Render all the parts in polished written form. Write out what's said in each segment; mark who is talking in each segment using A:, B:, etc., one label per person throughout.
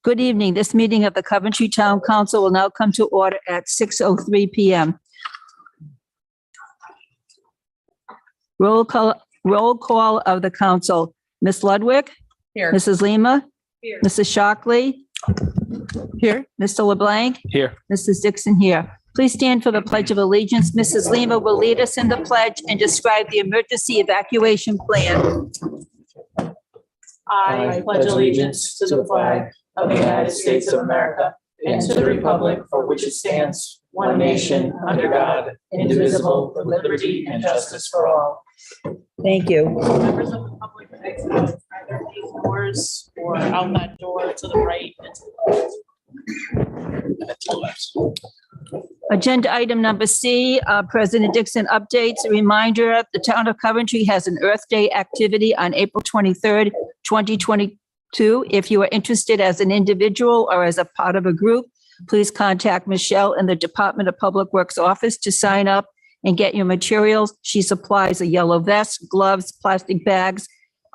A: Good evening. This meeting of the Coventry Town Council will now come to order at 6:03 p.m. Roll call of the council. Ms. Ludwig?
B: Here.
A: Mrs. Lima?
B: Here.
A: Mrs. Shockley? Here. Mr. LeBlanc?
C: Here.
A: Mrs. Dixon here. Please stand for the Pledge of Allegiance. Mrs. Lima will lead us in the pledge and describe the emergency evacuation plan.
B: I pledge allegiance to the flag of the United States of America and to the republic for which it stands, one nation, under God, indivisible, with liberty and justice for all.
A: Thank you.
B: Members of the public exit either these doors or out that door to the right and to the left.
A: Agenda item number C, President Dixon updates. A reminder, the town of Coventry has an Earth Day activity on April 23rd, 2022. If you are interested as an individual or as a part of a group, please contact Michelle in the Department of Public Works office to sign up and get your materials. She supplies a yellow vest, gloves, plastic bags,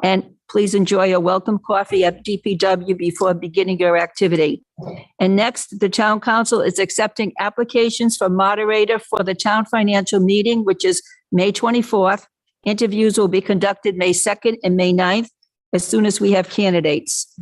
A: and please enjoy a welcome coffee at DPW before beginning your activity. And next, the town council is accepting applications for moderator for the town financial meeting, which is May 24th. Interviews will be conducted May 2nd and May 9th, as soon as we have candidates.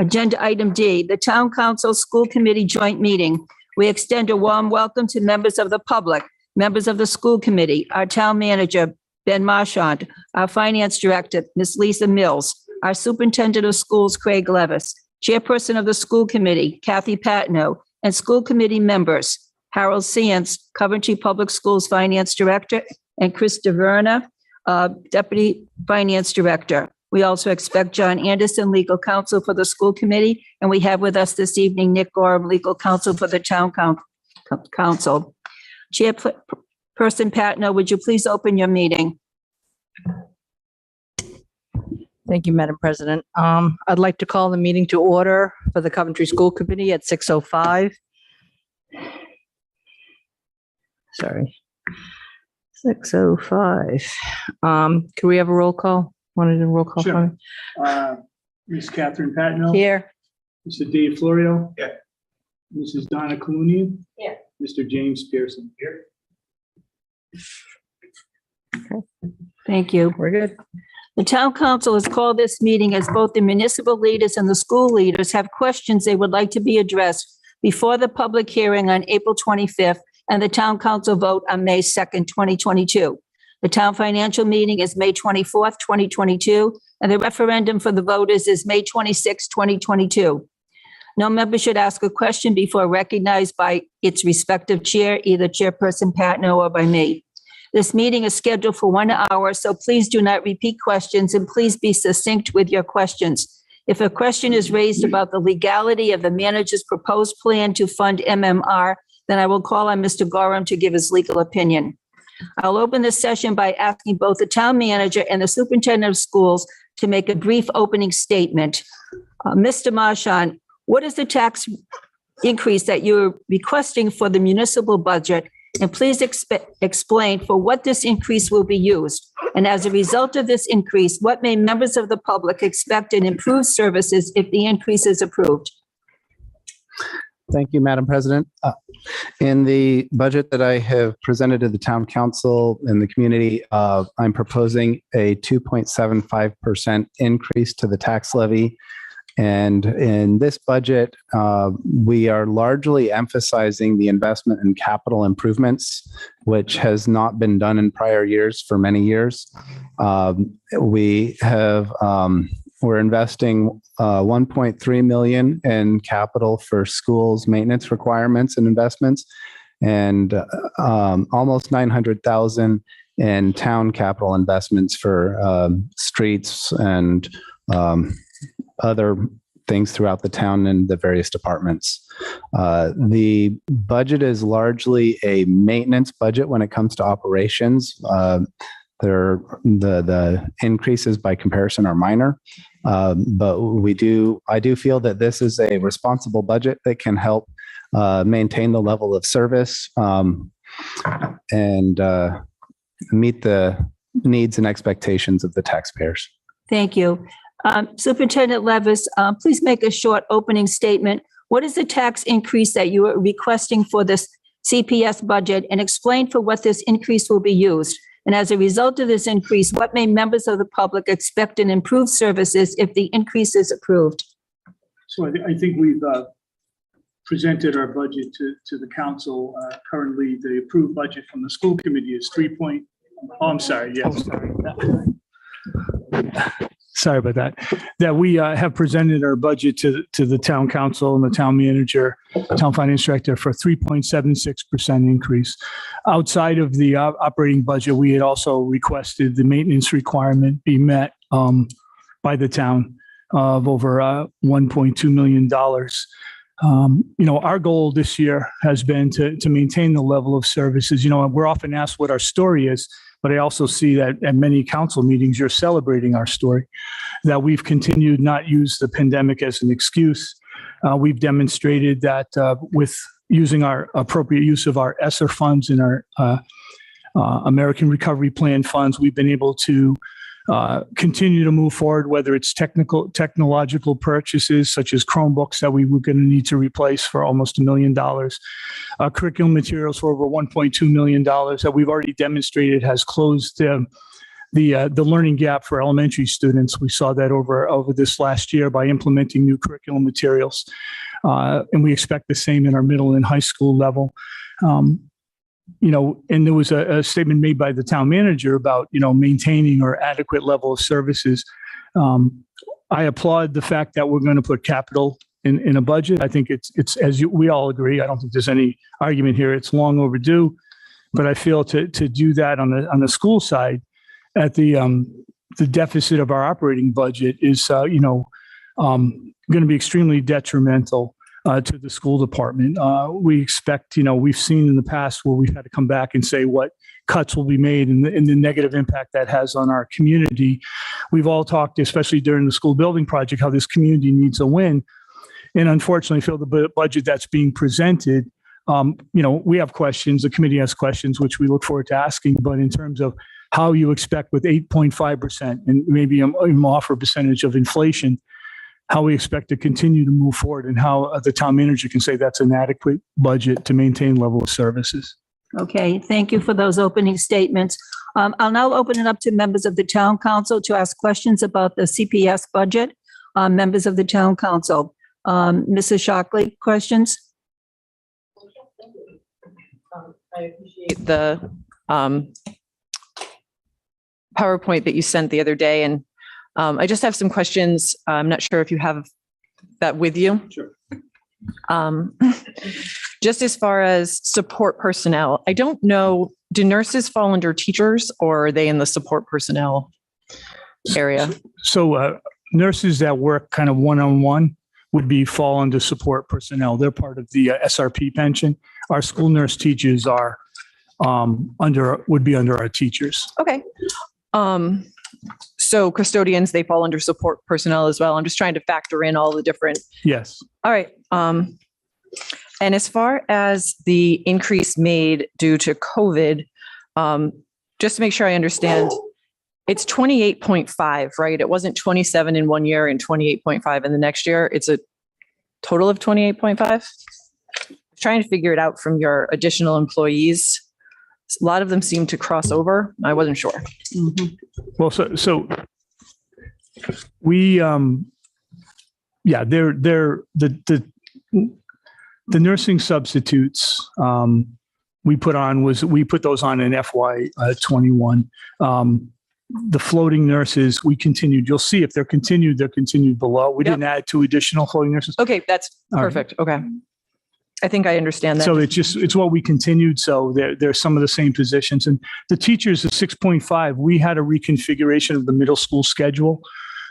A: Agenda item D, the town council school committee joint meeting. We extend a warm welcome to members of the public, members of the school committee, our town manager, Ben Marchand, our finance director, Ms. Lisa Mills, our superintendent of schools, Craig Levis, chairperson of the school committee, Kathy Patno, and school committee members, Harold Sands, Coventry Public Schools finance director, and Chris DeVerna, deputy finance director. We also expect John Anderson, legal counsel for the school committee, and we have with us this evening Nick Gorham, legal counsel for the town council. Chairperson Patno, would you please open your meeting?
D: Thank you, Madam President. I'd like to call the meeting to order for the Coventry School Committee at 6:05. Sorry. 6:05. Can we have a roll call? Want to do a roll call?
E: Sure.
D: For me?
E: Ms. Catherine Patno.
D: Here.
E: Mr. Dave Florio.
C: Yeah.
E: Mrs. Donna Clooney.
B: Yeah.
E: Mr. James Pearson. Here.
A: Thank you.
D: We're good.
A: The town council has called this meeting as both the municipal leaders and the school leaders have questions they would like to be addressed before the public hearing on April 25th and the town council vote on May 2nd, 2022. The town financial meeting is May 24th, 2022, and the referendum for the voters is May 26th, 2022. No member should ask a question before recognized by its respective chair, either Chairperson Patno or by me. This meeting is scheduled for 1 hour, so please do not repeat questions and please be succinct with your questions. If a question is raised about the legality of the manager's proposed plan to fund MMR, then I will call on Mr. Gorham to give his legal opinion. I'll open this session by asking both the town manager and the superintendent of schools to make a brief opening statement. Mr. Marchand, what is the tax increase that you're requesting for the municipal budget? And please explain for what this increase will be used. And as a result of this increase, what may members of the public expect in improved services if the increase is approved?
C: Thank you, Madam President. In the budget that I have presented to the town council and the community, I'm proposing a 2.75% increase to the tax levy. And in this budget, we are largely emphasizing the investment in capital improvements, which has not been done in prior years for many years. We're investing $1.3 million in capital for schools maintenance requirements and investments, and almost $900,000 in town capital investments for streets and other things throughout the town and the various departments. The budget is largely a maintenance budget when it comes to operations. The increases by comparison are minor, but I do feel that this is a responsible budget that can help maintain the level of service and meet the needs and expectations of the taxpayers.
A: Thank you. Superintendent Levis, please make a short opening statement. What is the tax increase that you are requesting for this CPS budget, and explain for what this increase will be used? And as a result of this increase, what may members of the public expect in improved services if the increase is approved?
E: So I think we've presented our budget to the council. Currently, the approved budget from the school committee is sorry about that. That we have presented our budget to the town council and the town manager, town finance director for 3.76% increase. Outside of the operating budget, we had also requested the maintenance requirement be met by the town of over $1.2 million. Our goal this year has been to maintain the level of services. We're often asked what our story is, but I also see that at many council meetings, you're celebrating our story, that we've continued not use the pandemic as an excuse. We've demonstrated that with using our appropriate use of our ESSER funds and our American Recovery Plan funds, we've been able to continue to move forward, whether it's technological purchases such as Chromebooks that we were going to need to replace for almost $1 million, curriculum materials for over $1.2 million that we've already demonstrated has closed the learning gap for elementary students. We saw that over this last year by implementing new curriculum materials, and we expect the same in our middle and high school level. And there was a statement made by the town manager about, maintaining our adequate level of services. I applaud the fact that we're going to put capital in a budget. I think it's we all agree. I don't think there's any argument here. It's long overdue, but I feel to do that on the school side at the deficit of our operating budget is, going to be extremely detrimental to the school department. We expect, we've seen in the past where we've had to come back and say what cuts will be made and the negative impact that has on our community. We've all talked, especially during the school building project, how this community needs a win. And unfortunately, feel the budget that's being presented, we have questions, the committee has questions, which we look forward to asking, but in terms of how you expect with 8.5% and maybe an offer percentage of inflation, how we expect to continue to move forward and how the town manager can say that's an adequate budget to maintain level of services.
A: Okay, thank you for those opening statements. I'll now open it up to members of the town council to ask questions about the CPS budget. Members of the town council. Mrs. Shockley, questions?
F: I appreciate the PowerPoint that you sent the other day, and I just have some questions. I'm not sure if you have that with you.
E: Sure.
F: Just as far as support personnel, I don't know, do nurses fall under teachers or are they in the support personnel area?
E: So nurses that work kind of one-on-one would fall under support personnel. They're part of the SRP pension. Our school nurse teachers are would be under our teachers.
F: Okay. So custodians, they fall under support personnel as well. I'm just trying to factor in all the different.
E: Yes.
F: All right. And as far as the increase made due to COVID, just to make sure I understand, it's 28.5, right? It wasn't 27 in 1 year and 28.5 in the next year. It's a total of 28.5. Trying to figure it out from your additional employees. A lot of them seem to cross over. I wasn't sure.
A: Mhm.
E: Well, so we, they're the nursing substitutes we put those on in FY 21. The floating nurses, we continued. You'll see if they're continued below. We didn't add 2 additional floating nurses.
F: Okay, that's perfect. Okay. I think I understand that.
E: So it's what we continued. So they're some of the same positions. And the teachers of 6.5, we had a reconfiguration of the middle school schedule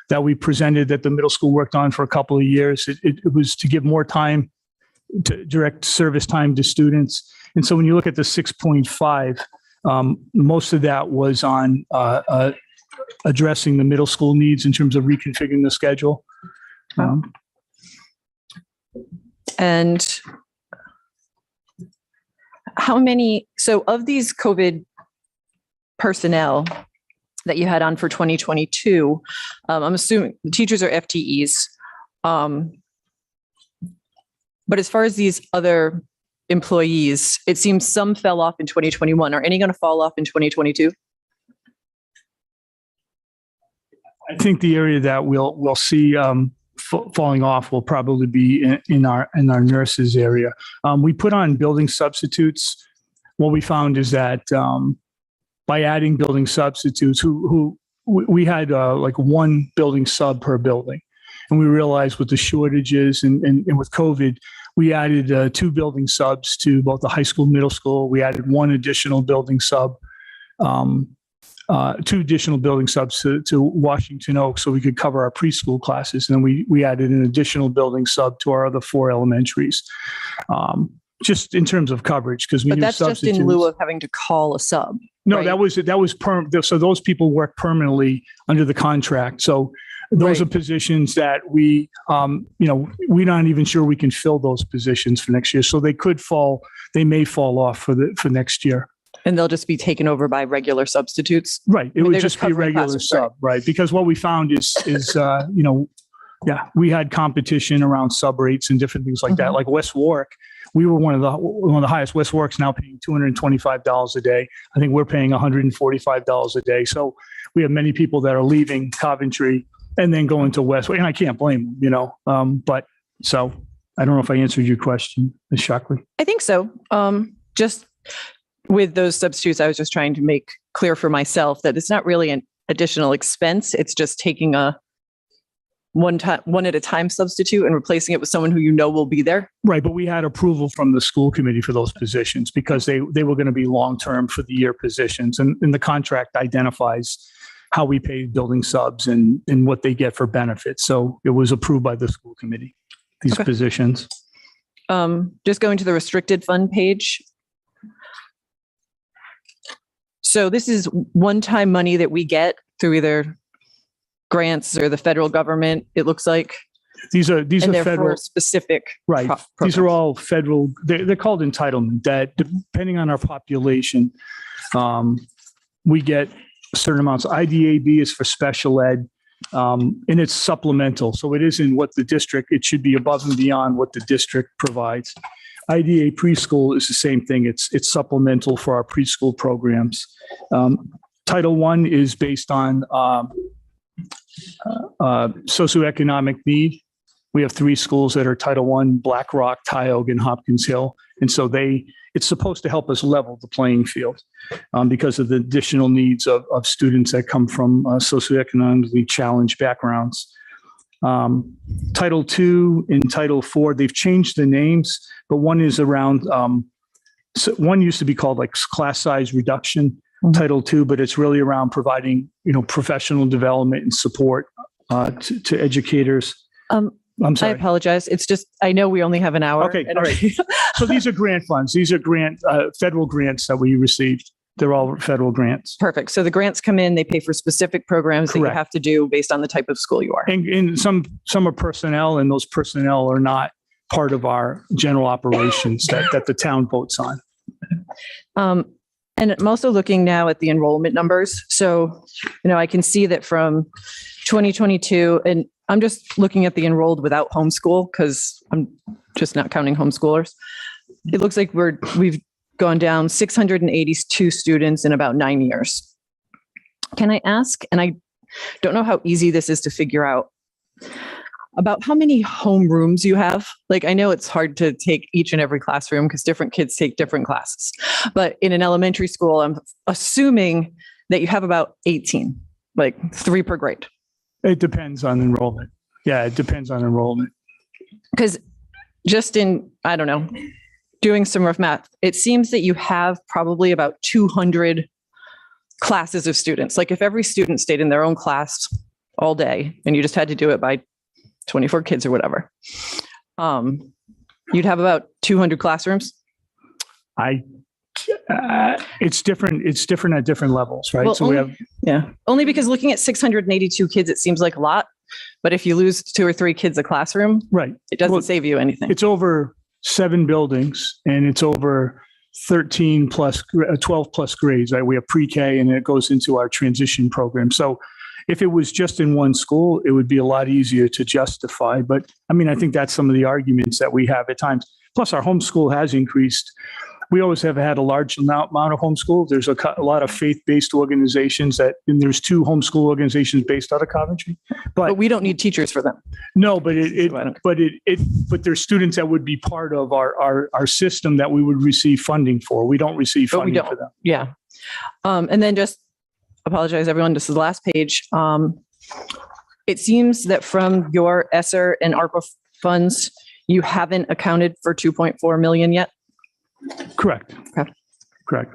E: that we presented that the middle school worked on for a couple of years. It was to give more time, to direct service time to students. And so when you look at the 6.5, most of that was on addressing the middle school needs in terms of reconfiguring the schedule.
F: And how many, so of these COVID personnel that you had on for 2022. I'm assuming the teachers are FTEs. But as far as these other employees, it seems some fell off in 2021. Are any going to fall off in 2022?
E: I think the area that we'll see falling off will probably be in our nurses area. We put on building substitutes. What we found is that by adding building substitutes, who we had like one building sub per building, and we realized with the shortages and with COVID, we added 2 building subs to both the high school, middle school. We added 1 additional building sub. 2 additional building subs to Washington Oak so we could cover our preschool classes. And then we added an additional building sub to our other 4 elementaries, just in terms of coverage, because we
F: But
E: knew
F: that's just in lieu of having to call a sub.
E: No,
F: right?
E: that was so those people work permanently under the contract. So those
F: Right.
E: are positions that we're not even sure we can fill those positions for next year. So they may fall off for next year.
F: And they'll just be taken over by regular substitutes.
E: Right. It
F: mean,
E: would
F: they're
E: just
F: just
E: be a
F: covering
E: regular
F: classes,
E: sub, right? Because what we found is we had competition around sub rates and different things like that.
F: Mhm.
E: Like West Warwick, we were one of the highest. West Warwick's now paying $225 a day. I think we're paying $145 a day. So we have many people that are leaving Coventry and then going to West Warwick, and I can't blame them, but so I don't know if I answered your question, Ms. Shockley.
F: I think so. Just with those substitutes, I was just trying to make clear for myself that it's not really an additional expense. It's just taking a one at a time substitute and replacing it with someone who will be there.
E: Right, but we had approval from the school committee for those positions because they were going to be long-term for the year positions. And the contract identifies how we pay building subs and what they get for benefits. So it was approved by the school committee, these
F: Okay.
E: positions.
F: Just going to the restricted fund page. So this is one-time money that we get through either grants or the federal government, it looks like.
E: These are
F: And they're
E: federal,
F: for specific.
E: right. These are
F: programs.
E: all federal, they're called entitlement that depending on our population, we get certain amounts. IDAB is for special ed, and it's supplemental. So it isn't what the district, it should be above and beyond what the district provides. IDA preschool is the same thing. It's supplemental for our preschool programs. Title I is based on socioeconomic need. We have 3 schools that are Title I, Black Rock, Tioga, and Hopkins Hill. And so it's supposed to help us level the playing field because of the additional needs of students that come from socioeconomically challenged backgrounds. Title II and Title IV, they've changed the names, but one is around, so one used to be called like class size reduction, Title II, but it's really around providing, professional development and support to educators. I'm
F: I
E: sorry.
F: apologize. It's just, I know we only have an hour.
E: Okay,
F: and-
E: all right. So these are grant funds. These are federal grants that we received. They're all federal grants.
F: Perfect. So the grants come in, they pay for specific programs that you
E: Correct.
F: have to do based on the type of school you are.
E: And some are personnel, and those personnel are not part of our general operations that the town votes on.
F: And I'm also looking now at the enrollment numbers. So, I can see that from 2022, and I'm just looking at the enrolled without homeschool because I'm just not counting homeschoolers. It looks like we've gone down 682 students in about 9 years. Can I ask, and I don't know how easy this is to figure out, about how many homerooms you have? Like, I know it's hard to take each and every classroom because different kids take different classes. But in an elementary school, I'm assuming that you have about 18, like 3 per grade.
E: It depends on enrollment. Yeah, it depends on enrollment.
F: Because just in, I don't know, doing some rough math, it seems that you have probably about 200 classes of students. Like if every student stayed in their own class all day and you just had to do it by 24 kids or whatever, you'd have about 200 classrooms.
E: It's different. It's different at different levels, right?
F: Well,
E: So we have,
F: only because looking at 682 kids, it seems like a lot. But if you lose 2 or 3 kids a classroom,
E: right.
F: it doesn't
E: Well,
F: save you anything.
E: It's over 7 buildings and it's over 13 plus, 12 plus grades, right? We have pre-K and it goes into our transition program. So if it was just in one school, it would be a lot easier to justify. But I mean, I think that's some of the arguments that we have at times. Plus, our homeschool has increased. We always have had a large amount of homeschool. There's a lot of faith-based organizations and there's 2 homeschool organizations based out of Coventry.
F: But we don't need teachers for them.
E: No, but but there's students that would be part of our system that we would receive funding for. We don't receive
F: But we
E: funding
F: don't.
E: for them.
F: Yeah. And then just apologize, everyone. This is the last page. It seems that from your ESSER and ARPA funds, you haven't accounted for 2.4 million yet.
E: Correct.
F: Okay.
E: Correct.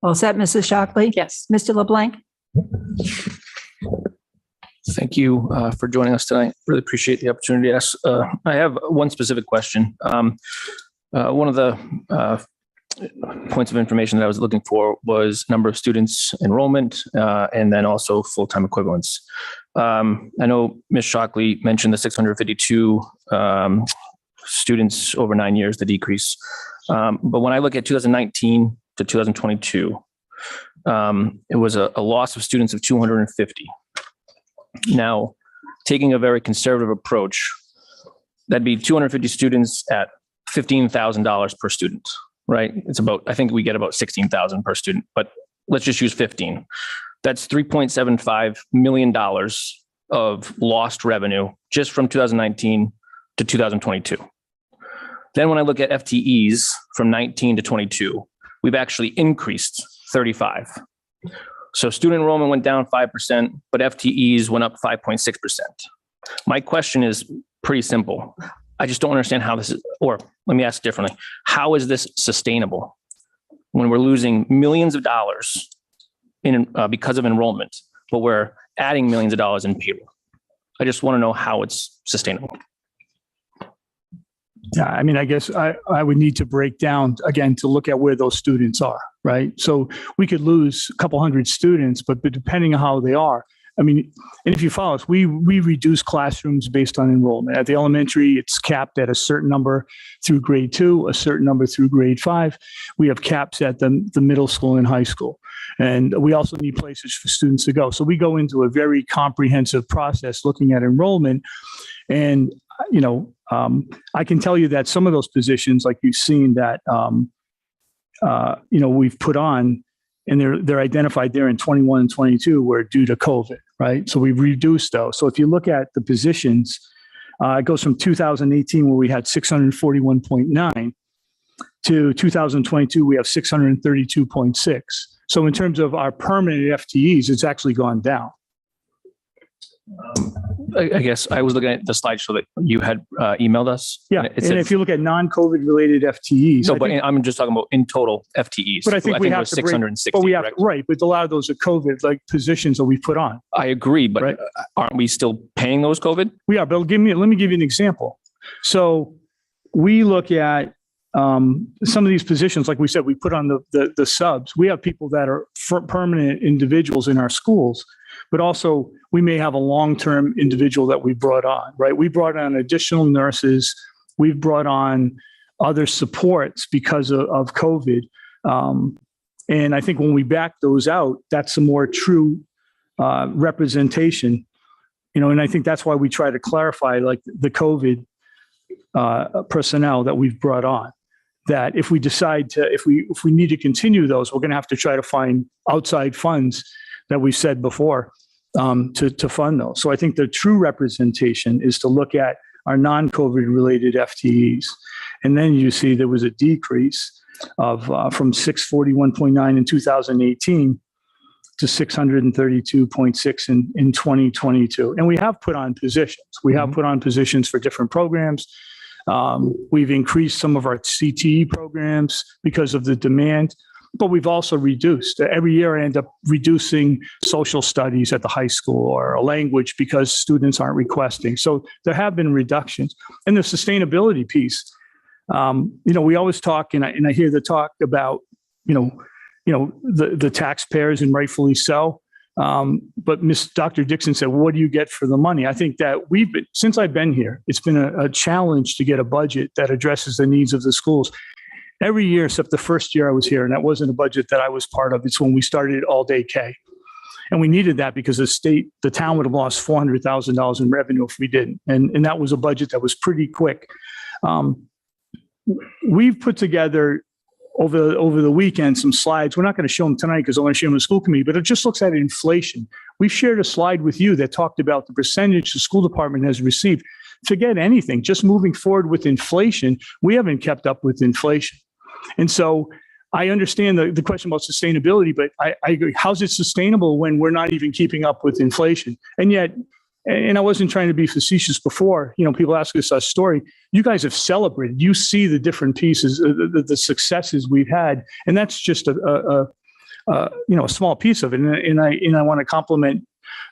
A: All set, Mrs. Shockley?
F: Yes.
A: Mr. LeBlanc?
B: Thank you for joining us tonight. Really appreciate the opportunity to ask. I have one specific question. One of the points of information that I was looking for was number of students enrollment and then also full-time equivalents. I know Ms. Shockley mentioned the 652 students over 9 years, the decrease. But when I look at 2019 to 2022, it was a loss of students of 250. Now, taking a very conservative approach, that'd be 250 students at $15,000 per student, right? It's about, I think we get about 16,000 per student, but let's just use 15. That's $3.75 million of lost revenue just from 2019 to 2022. Then when I look at FTEs from 19 to 22, we've actually increased 35. So student enrollment went down 5%, but FTEs went up 5.6%. My question is pretty simple. I just don't understand how this is, or let me ask differently. How is this sustainable when we're losing millions of dollars because of enrollment, but we're adding millions of dollars in payroll? I just want to know how it's sustainable.
E: Yeah, I mean, I guess I would need to break down again to look at where those students are, right? So we could lose a couple hundred students, but depending on how they are, I mean, and if you follow us, we reduce classrooms based on enrollment. At the elementary, it's capped at a certain number through grade 2, a certain number through grade 5. We have caps at the middle school and high school. And we also need places for students to go. So we go into a very comprehensive process looking at enrollment. And, you know, I can tell you that some of those positions, like you've seen that, you know, we've put on, and they're identified there in 21 and 22 were due to COVID, right? So we've reduced those. So if you look at the positions, it goes from 2018 where we had 641.9 to 2022, we have 632.6. So in terms of our permanent FTEs, it's actually gone down.
B: I guess I was looking at the slideshow that you had emailed us.
E: Yeah,
B: It
E: and
B: said,
E: if you look at non-COVID related FTEs.
B: no,
E: I
B: but
E: think-
B: I'm just talking about in total FTEs.
E: But I think we
B: it
E: have
B: was
E: to break-
B: 660,
E: But we have,
B: correct?
E: right, but a lot of those are COVID like positions that we put on.
B: I agree, but
E: Right.
B: aren't we still paying those COVID?
E: We are, but let me give you an example. So we look at some of these positions, like we said, we put on the subs. We have people that are permanent individuals in our schools, but also we may have a long-term individual that we brought on, right? We brought on additional nurses. We've brought on other supports because of COVID. And I think when we back those out, that's a more true representation, you know, and I think that's why we try to clarify like the COVID personnel that we've brought on, that if we decide to, if we need to continue those, we're going to have to try to find outside funds that we said before to fund those. So I think the true representation is to look at our non-COVID related FTEs. And then you see there was a decrease of from 641.9 in 2018 to 632.6 in 2022. And we have put on positions. We have put on positions for different programs. We've increased some of our CTE programs because of the demand, but we've also reduced. Every year I end up reducing social studies at the high school or a language because students aren't requesting. So there have been reductions. And the sustainability piece, you know, we always talk, and I hear the talk about, you know, the taxpayers, and rightfully so. But Dr. Dixon said, what do you get for the money? I think that since I've been here, it's been a challenge to get a budget that addresses the needs of the schools. Every year, except the first year I was here, and that wasn't a budget that I was part of. It's when we started all day K. And we needed that because the town would have lost $400,000 in revenue if we didn't. And that was a budget that was pretty quick. We've put together over the weekend some slides. We're not going to show them tonight because I want to share them with the school committee, but it just looks at inflation. We shared a slide with you that talked about the percentage the school department has received. Forget anything, just moving forward with inflation, we haven't kept up with inflation. And so I understand the question about sustainability, but I agree. How's it sustainable when we're not even keeping up with inflation? And yet, and I wasn't trying to be facetious before, people ask us our story. You guys have celebrated. You see the different pieces, the successes we've had, and that's just a small piece of it. And I want to compliment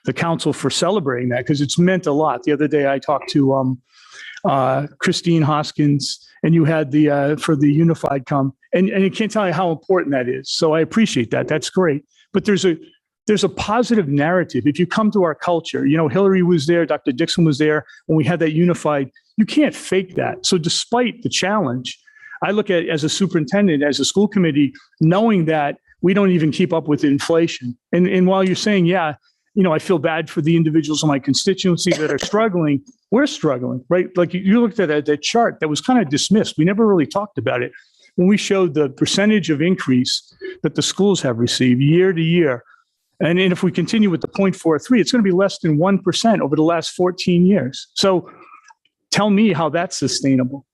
E: the council for celebrating that because it's meant a lot. The other day I talked to Christine Hoskins, and you had for the unified come, and you can't tell you how important that is. So I appreciate that. That's great. But there's a positive narrative. If you come to our culture, Hillary was there, Dr. Dixon was there when we had that unified. You can't fake that. So despite the challenge, I look at as a superintendent, as a school committee, knowing that we don't even keep up with inflation. And while you're saying, I feel bad for the individuals in my constituency that are struggling, we're struggling, right? Like you looked at that chart that was kind of dismissed. We never really talked about it. When we showed the percentage of increase that the schools have received year to year, and if we continue with the 0.43, it's going to be less than 1% over the last 14 years. So tell me how that's sustainable.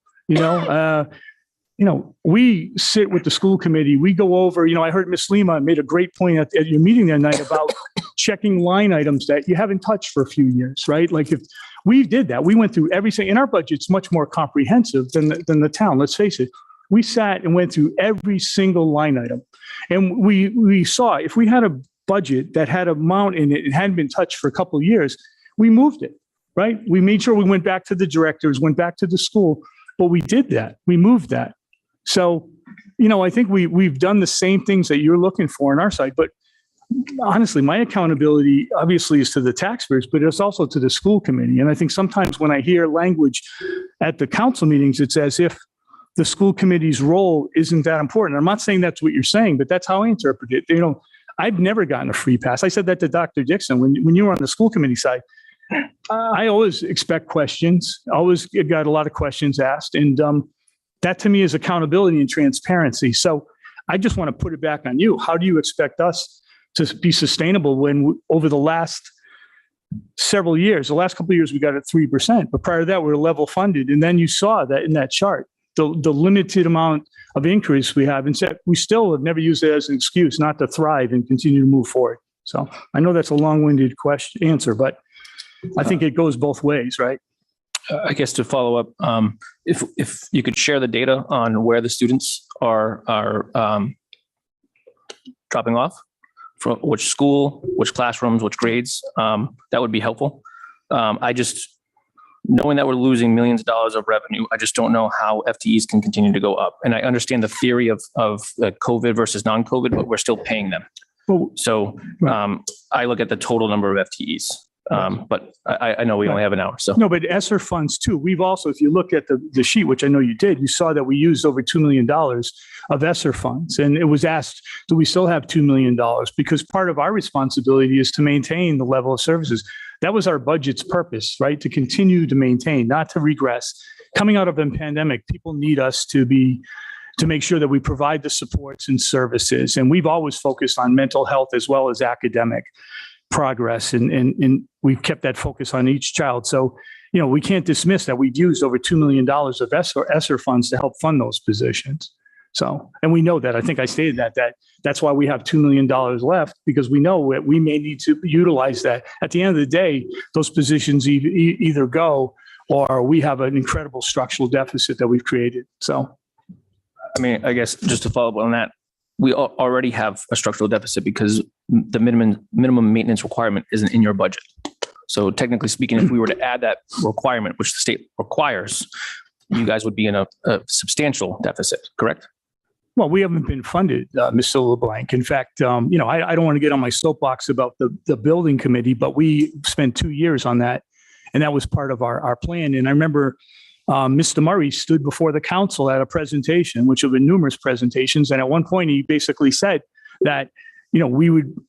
E: We sit with the school committee. We go over, I heard Ms. Lima made a great point at your meeting that night about checking line items that you haven't touched for a few years, right? Like if we did that, we went through everything, and our budget's much more comprehensive than the town, let's face it. We sat and went through every single line item. And we saw if we had a budget that had an amount in it, it hadn't been touched for a couple of years, we moved it, right? We made sure we went back to the directors, went back to the school, but we did that. We moved that. So, I think we've done the same things that you're looking for on our side, but honestly, my accountability obviously is to the taxpayers, but it's also to the school committee. And I think sometimes when I hear language at the council meetings, it's as if the school committee's role isn't that important. I'm not saying that's what you're saying, but that's how I interpret it. I've never gotten a free pass. I said that to Dr. Dixon when you were on the school committee side. I always expect questions. I always got a lot of questions asked. And that to me is accountability and transparency. So I just want to put it back on you. How do you expect us to be sustainable when over the last several years, the last couple of years, we got at 3%, but prior to that, we were level funded. And then you saw that in that chart, the limited amount of increase we have, and said we still have never used it as an excuse not to thrive and continue to move forward. So I know that's a long-winded answer, but I think it goes both ways, right?
B: I guess to follow up, if you could share the data on where the students are dropping off, from which school, which classrooms, which grades, that would be helpful. Knowing that we're losing millions of dollars of revenue, I just don't know how FTEs can continue to go up. And I understand the theory of COVID versus non-COVID, but we're still paying them. So I look at the total number of FTEs. But I know we only have an hour. So
E: no, but ESSER funds too. We've also, if you look at the sheet, which I know you did, you saw that we used over $2 million of ESSER funds. And it was asked, do we still have $2 million? Because part of our responsibility is to maintain the level of services. That was our budget's purpose, right? To continue to maintain, not to regress. Coming out of a pandemic, people need us to make sure that we provide the supports and services. And we've always focused on mental health as well as academic progress. And we've kept that focus on each child. So, we can't dismiss that we've used over $2 million of ESSER funds to help fund those positions. So, and we know that. I think I stated that's why we have $2 million left, because we know that we may need to utilize that. At the end of the day, those positions either go or we have an incredible structural deficit that we've created. So,
B: I guess just to follow up on that, we already have a structural deficit because the minimum maintenance requirement isn't in your budget. So technically speaking, if we were to add that requirement, which the state requires, you guys would be in a substantial deficit, correct?
E: Well, we haven't been funded, Mr. LeBlanc. In fact, I don't want to get on my soapbox about the building committee, but we spent 2 years on that. And that was part of our plan. And I remember Mr. Murray stood before the council at a presentation, which have been numerous presentations. And at one point, he basically said that,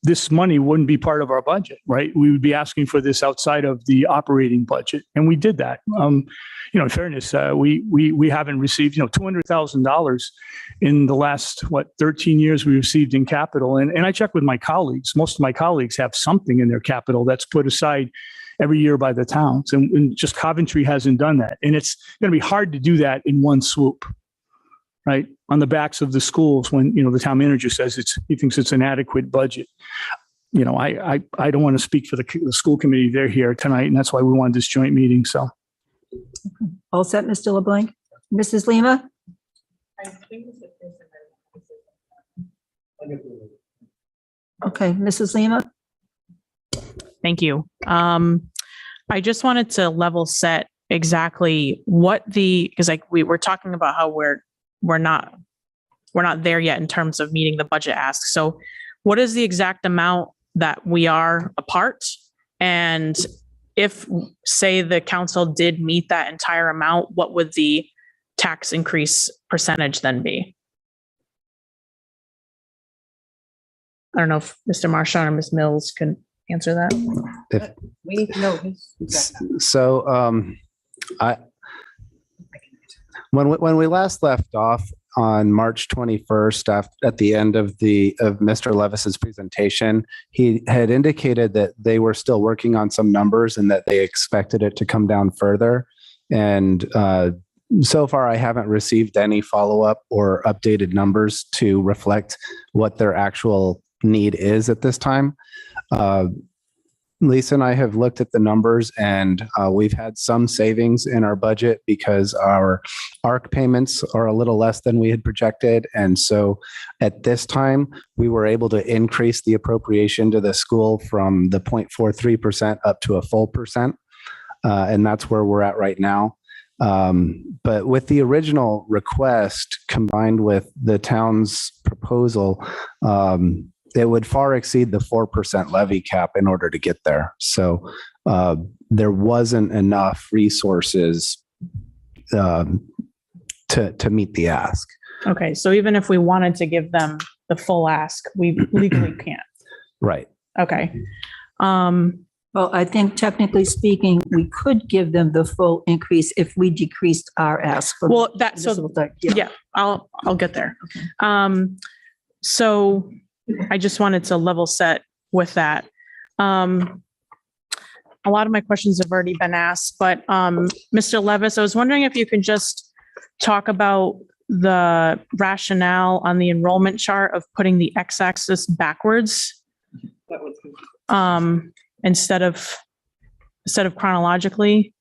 E: this money wouldn't be part of our budget, right? We would be asking for this outside of the operating budget. And we did that. In fairness, we haven't received, $200,000 in the last, 13 years we received in capital. And I checked with my colleagues. Most of my colleagues have something in their capital that's put aside every year by the towns. And just Coventry hasn't done that. And it's going to be hard to do that in one swoop, right? On the backs of the schools when, the town manager says he thinks it's an adequate budget. I don't want to speak for the school committee. They're here tonight, and that's why we wanted this joint meeting. So.
A: All set, Mr. LeBlanc? Mrs. Lima? Okay, Mrs. Lima?
G: Thank you. I just wanted to level set exactly what because we were talking about how we're not there yet in terms of meeting the budget ask. So what is the exact amount that we are apart? And if, say, the council did meet that entire amount, what would the tax increase percentage then be? I don't know if Mr. Marchand or Ms. Mills can answer that.
D: We need to know his.
C: So when we last left off on March 21st, at the end of Mr. Levis's presentation, he had indicated that they were still working on some numbers and that they expected it to come down further. And so far, I haven't received any follow-up or updated numbers to reflect what their actual need is at this time. Lisa and I have looked at the numbers, and we've had some savings in our budget because our ARC payments are a little less than we had projected. And so at this time, we were able to increase the appropriation to the school from the 0.43% up to a full percent. And that's where we're at right now. But with the original request combined with the town's proposal, it would far exceed the 4% levy cap in order to get there. So there wasn't enough resources to meet the ask.
G: Okay, so even if we wanted to give them the full ask, we legally can't.
C: Right.
G: Okay.
A: Well, I think technically speaking, we could give them the full increase if we decreased our ask.
G: Well, yeah, I'll get there. So I just wanted to level set with that. A lot of my questions have already been asked, but Mr. Levis, I was wondering if you could just talk about the rationale on the enrollment chart of putting the x-axis backwards instead of chronologically.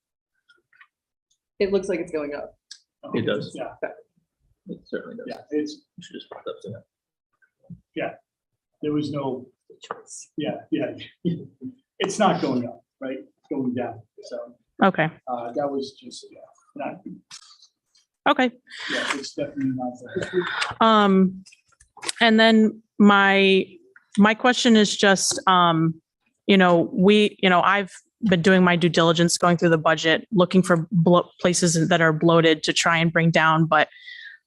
F: It looks like it's going up.
B: It does.
E: Yeah.
B: It certainly does.
E: Yeah.
B: You should just put it up to that.
E: Yeah. There was no choice. Yeah. It's not going up, right? It's going down. So
G: Okay.
E: that was just not.
G: Okay.
E: Yeah, it's definitely not.
G: And then my question is just, I've been doing my due diligence, going through the budget, looking for places that are bloated to try and bring down. But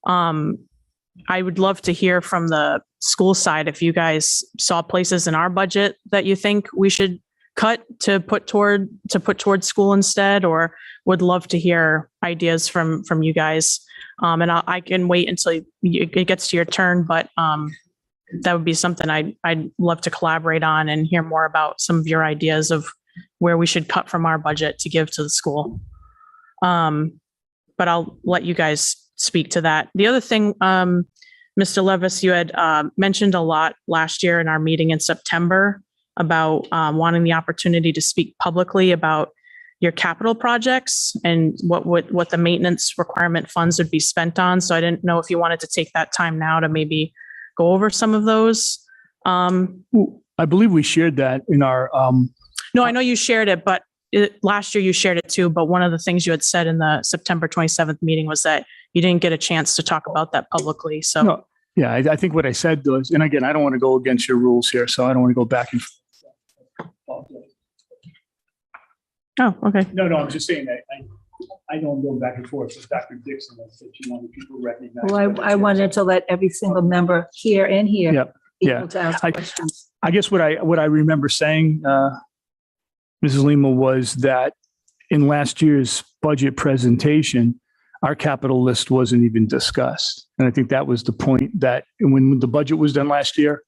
G: I would love to hear from the school side if you guys saw places in our budget that you think we should cut to put towards school instead, or would love to hear ideas from you guys. And I can wait until it gets to your turn, but that would be something I'd love to collaborate on and hear more about some of your ideas of where we should cut from our budget to give to the school. But I'll let you guys speak to that. The other thing, Mr. Levis, you had mentioned a lot last year in our meeting in September about wanting the opportunity to speak publicly about your capital projects and what the maintenance requirement funds would be spent on. So I didn't know if you wanted to take that time now to maybe go over some of those.
E: I believe we shared that in our.
G: No, I know you shared it, but last year you shared it too. But one of the things you had said in the September 27th meeting was that you didn't get a chance to talk about that publicly. So
E: No, Yeah, I think what I said was, and again, I don't want to go against your rules here, so I don't want to go back and.
G: Oh, okay.
E: No, I'm just saying that I don't go back and forth with Dr. Dixon. That's what you wanted people to recognize.
A: Well, I wanted to let every single member here and here
E: Yep.
A: be
E: Yeah.
A: able to ask questions.
E: I guess what I remember saying, Mrs. Lima, was that in last year's budget presentation, our capital list wasn't even discussed. And I think that was the point, that when the budget was done last year,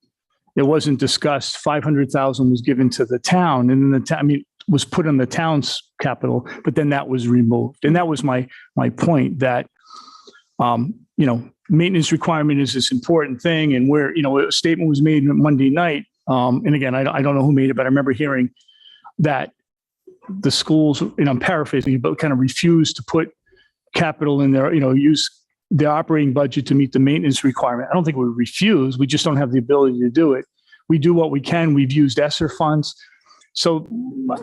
E: it wasn't discussed. 500,000 was given to the town, and then the town, was put on the town's capital, but then that was removed. And that was my point, that, maintenance requirement is this important thing. And where, a statement was made Monday night. And again, I don't know who made it, but I remember hearing that the schools, and I'm paraphrasing, but kind of refused to put capital in their, use the operating budget to meet the maintenance requirement. I don't think we refuse. We just don't have the ability to do it. We do what we can. We've used ESSER funds. So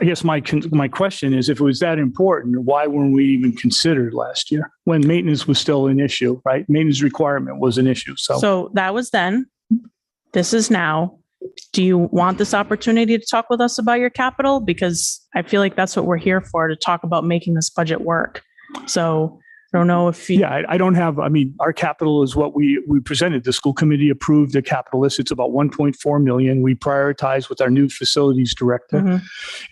E: I guess my question is, if it was that important, why weren't we even considered last year when maintenance was still an issue, right? Maintenance requirement was an issue.
G: So that was then. This is now. Do you want this opportunity to talk with us about your capital? Because I feel like that's what we're here for, to talk about making this budget work. So I don't know if you.
E: Yeah, I don't have, our capital is what we presented. The school committee approved the capital list. It's about 1.4 million. We prioritized with our new facilities director.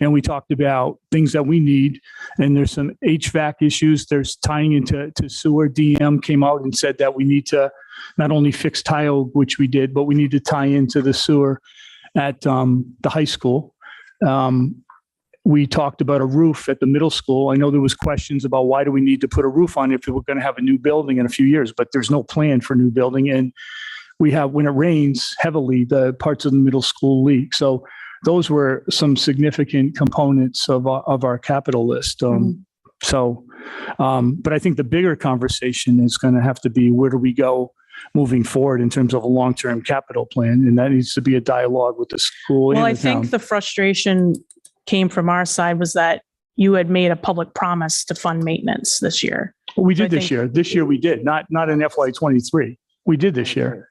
E: And we talked about things that we need. And there's some HVAC issues. There's tying into sewer. DM came out and said that we need to not only fix tile, which we did, but we need to tie into the sewer at the high school. We talked about a roof at the middle school. I know there was questions about why do we need to put a roof on if we're going to have a new building in a few years, but there's no plan for new building. And we have, when it rains heavily, the parts of the middle school leak. So those were some significant components of our capital list. But I think the bigger conversation is going to have to be, where do we go moving forward in terms of a long-term capital plan? And that needs to be a dialogue with the school.
G: Well,
E: and
G: I
E: the town.
G: think the frustration came from our side was that you had made a public promise to fund maintenance this year.
E: Well, we did
G: I
E: this
G: think-
E: year. This year we did, not in FY23. We did this year.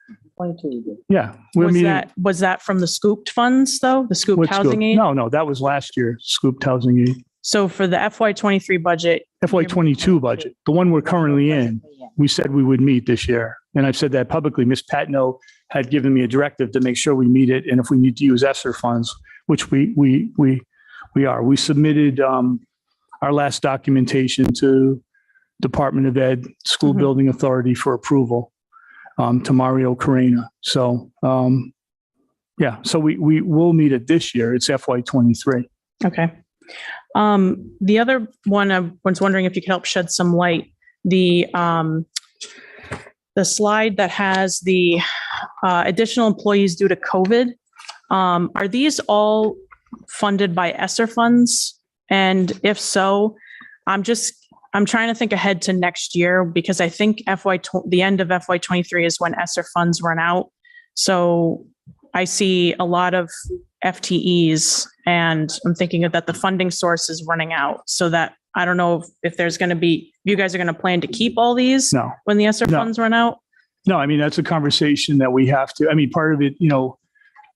E: Yeah.
G: Was that from the scooped funds though? The scooped housing aid?
E: No, that was last year, scooped housing aid.
G: So for the FY23 budget,
E: FY22 budget, the one we're currently in, we said we would meet this year. And I've said that publicly. Ms. Patno had given me a directive to make sure we meet it. And if we need to use ESSER funds, which we are. We submitted our last documentation to Department of Ed, School Building Authority for approval to Mario Carena. So, so we will meet it this year. It's FY23.
G: okay. The other one, I was wondering if you could help shed some light. The slide that has the additional employees due to COVID, are these all funded by ESSER funds? And if so, I'm trying to think ahead to next year, because I think the end of FY23 is when ESSER funds run out. So I see a lot of FTEs, and I'm thinking that the funding source is running out. So that I don't know if there's going to be, you guys are going to plan to keep all these when the ESSER funds run out?
E: No, that's a conversation that we have to, part of it,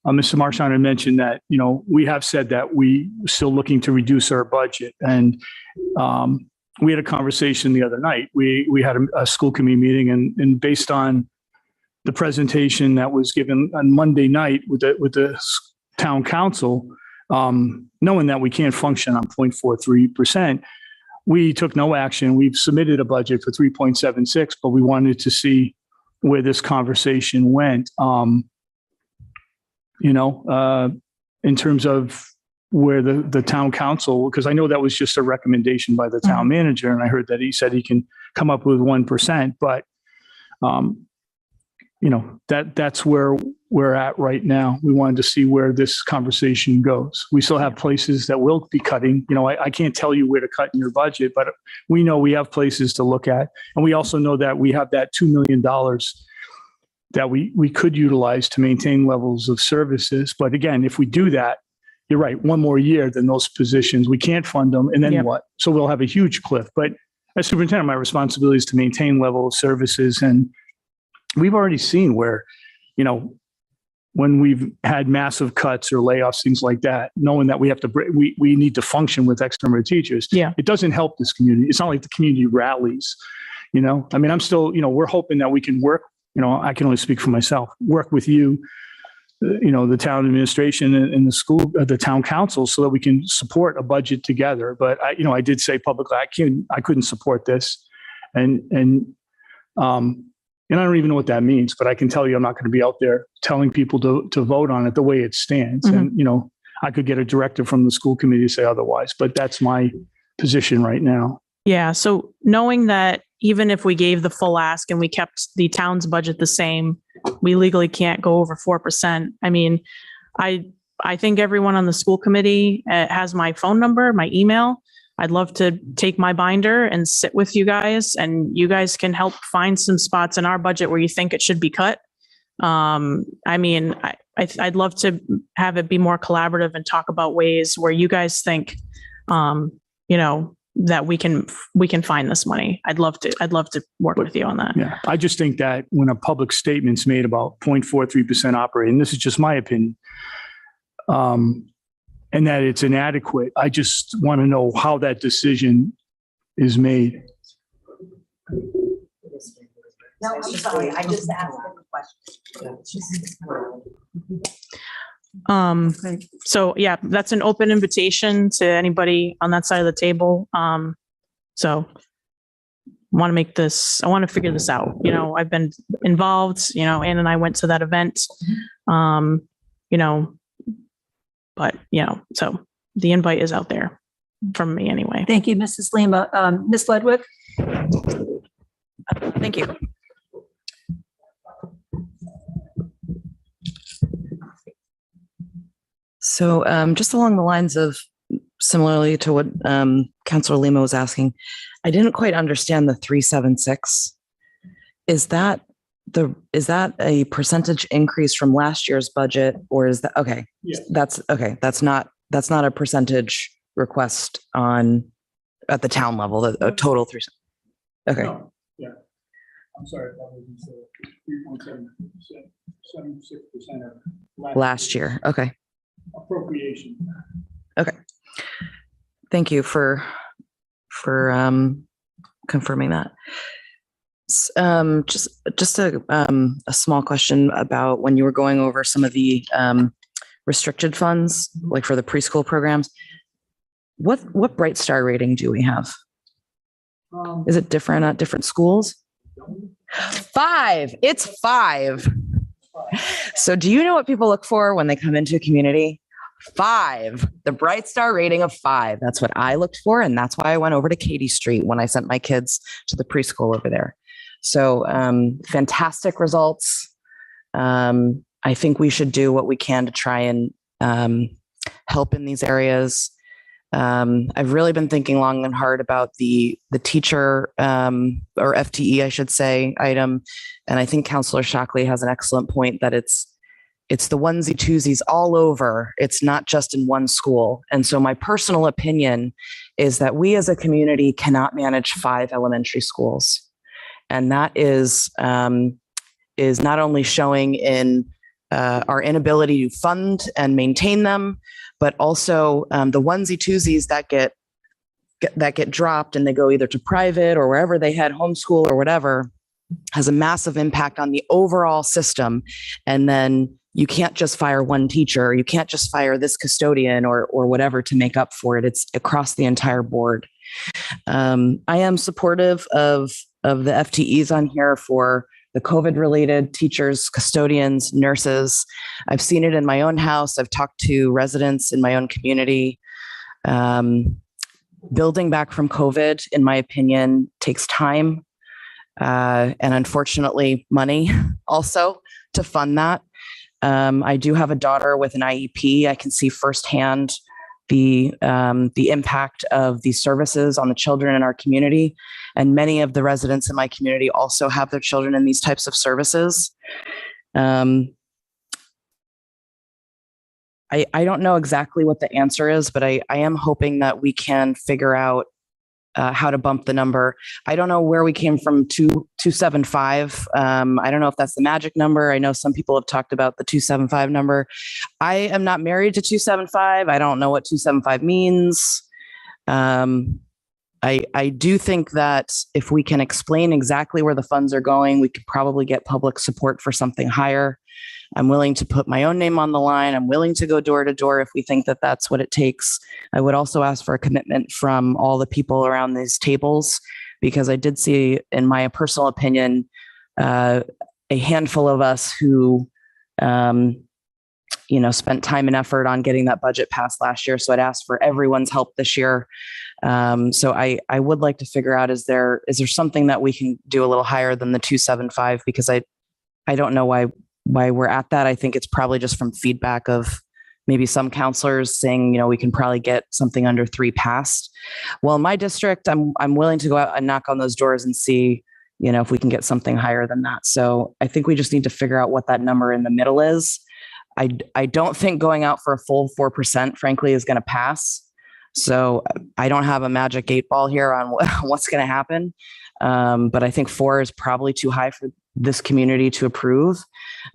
E: Mr. Marchand had mentioned that, we have said that we still looking to reduce our budget. And we had a conversation the other night. We had a school committee meeting, and based on the presentation that was given on Monday night with the town council, knowing that we can't function on 0.43%, we took no action. We've submitted a budget for 3.76, but we wanted to see where this conversation went. In terms of where the town council, because I know that was just a recommendation by the town manager, and I heard that he said he can come up with 1%, but that's where we're at right now. We wanted to see where this conversation goes. We still have places that will be cutting. I can't tell you where to cut in your budget, but we know we have places to look at. And we also know that we have that $2 million that we could utilize to maintain levels of services. But again, if we do that, you're right, one more year, then those positions, we can't fund them. And then what? So we'll have a huge cliff. But as superintendent, my responsibility is to maintain level of services. And we've already seen where, you know, when we've had massive cuts or layoffs, things like that, knowing that we have to, we need to function with X number of teachers.
G: Yeah.
E: It doesn't help this community. It's not like the community rallies, you know, I mean, I'm still, you know, we're hoping that we can work, you know, I can only speak for myself, work with you, you know, the town administration and the school, the town council, so that we can support a budget together. But I, you know, I did say publicly, I couldn't support this. And I don't even know what that means, but I can tell you, I'm not going to be out there telling people to vote on it the way it stands.
G: Mm-hmm.
E: And, you know, I could get a directive from the school committee to say otherwise, but that's my position right now.
G: Yeah. So knowing that even if we gave the full ask and we kept the town's budget the same, we legally can't go over 4%. I mean, I think everyone on the school committee has my phone number, my email. I'd love to take my binder and sit with you guys, and you guys can help find some spots in our budget where you think it should be cut. I mean, I'd love to have it be more collaborative and talk about ways where you guys think, you know, that we can find this money. I'd love to work with you on that.
E: Yeah. I just think that when a public statement's made about 0.43% operating, this is just my opinion, and that it's inadequate, I just want to know how that decision is made.
H: No, I'm sorry. I just asked a question.
G: So yeah, that's an open invitation to anybody on that side of the table. So I want to figure this out. You know, I've been involved, you know, Ann and I went to that event, you know, but, you know, so the invite is out there from me anyway.
A: Thank you, Mrs. Lima. Ms. Ludwig?
F: Thank you. So just along the lines of similarly to what Councilor Lima was asking, I didn't quite understand the 376. Is that a percentage increase from last year's budget, or is that okay?
E: Yeah.
F: That's okay. That's not a percentage request at the town level. A total 3. Okay.
E: No, yeah. I'm sorry. That was 3.76% of
F: last year. Okay.
E: Appropriation.
F: Okay. Thank you for confirming that. Just a small question about when you were going over some of the restricted funds, like for the preschool programs. What Bright Star rating do we have? Is it different at different schools? 5. It's 5. So do you know what people look for when they come into a community? 5. The Bright Star rating of 5. That's what I looked for. And that's why I went over to Katy Street when I sent my kids to the preschool over there. So fantastic results. I think we should do what we can to try and help in these areas. I've really been thinking long and hard about the teacher or FTE, I should say, item. And I think Councillor Shockley has an excellent point that it's the onesie twosies all over. It's not just in one school. And so my personal opinion is that we as a community cannot manage 5 elementary schools. And that is not only showing in our inability to fund and maintain them, but also the onesie twosies that get dropped and they go either to private or wherever they had homeschool or whatever, has a massive impact on the overall system. And then you can't just fire one teacher, you can't just fire this custodian or whatever to make up for it. It's across the entire board. I am supportive of the FTEs on here for the COVID-related teachers, custodians, nurses. I've seen it in my own house. I've talked to residents in my own community. Building back from COVID, in my opinion, takes time and unfortunately money also to fund that. I do have a daughter with an IEP. I can see firsthand the impact of these services on the children in our community. And many of the residents in my community also have their children in these types of services. I don't know exactly what the answer is, but I am hoping that we can figure out how to bump the number. I don't know where we came from 275. I don't know if that's the magic number. I know some people have talked about the 275 number. I am not married to 275. I don't know what 275 means. I do think that if we can explain exactly where the funds are going, we could probably get public support for something higher. I'm willing to put my own name on the line. I'm willing to go door to door if we think that that's what it takes. I would also ask for a commitment from all the people around these tables, because I did see, in my personal opinion, a handful of us who, spent time and effort on getting that budget passed last year. So I'd ask for everyone's help this year. So I would like to figure out, is there something that we can do a little higher than the 275? Because I don't know why we're at that. I think it's probably just from feedback of maybe some counselors saying, we can probably get something under 3 passed. Well, in my district, I'm willing to go out and knock on those doors and see, if we can get something higher than that. So I think we just need to figure out what that number in the middle is. I don't think going out for a full 4%, frankly, is going to pass. So I don't have a magic 8 ball here on what's going to happen. But I think 4 is probably too high for this community to approve.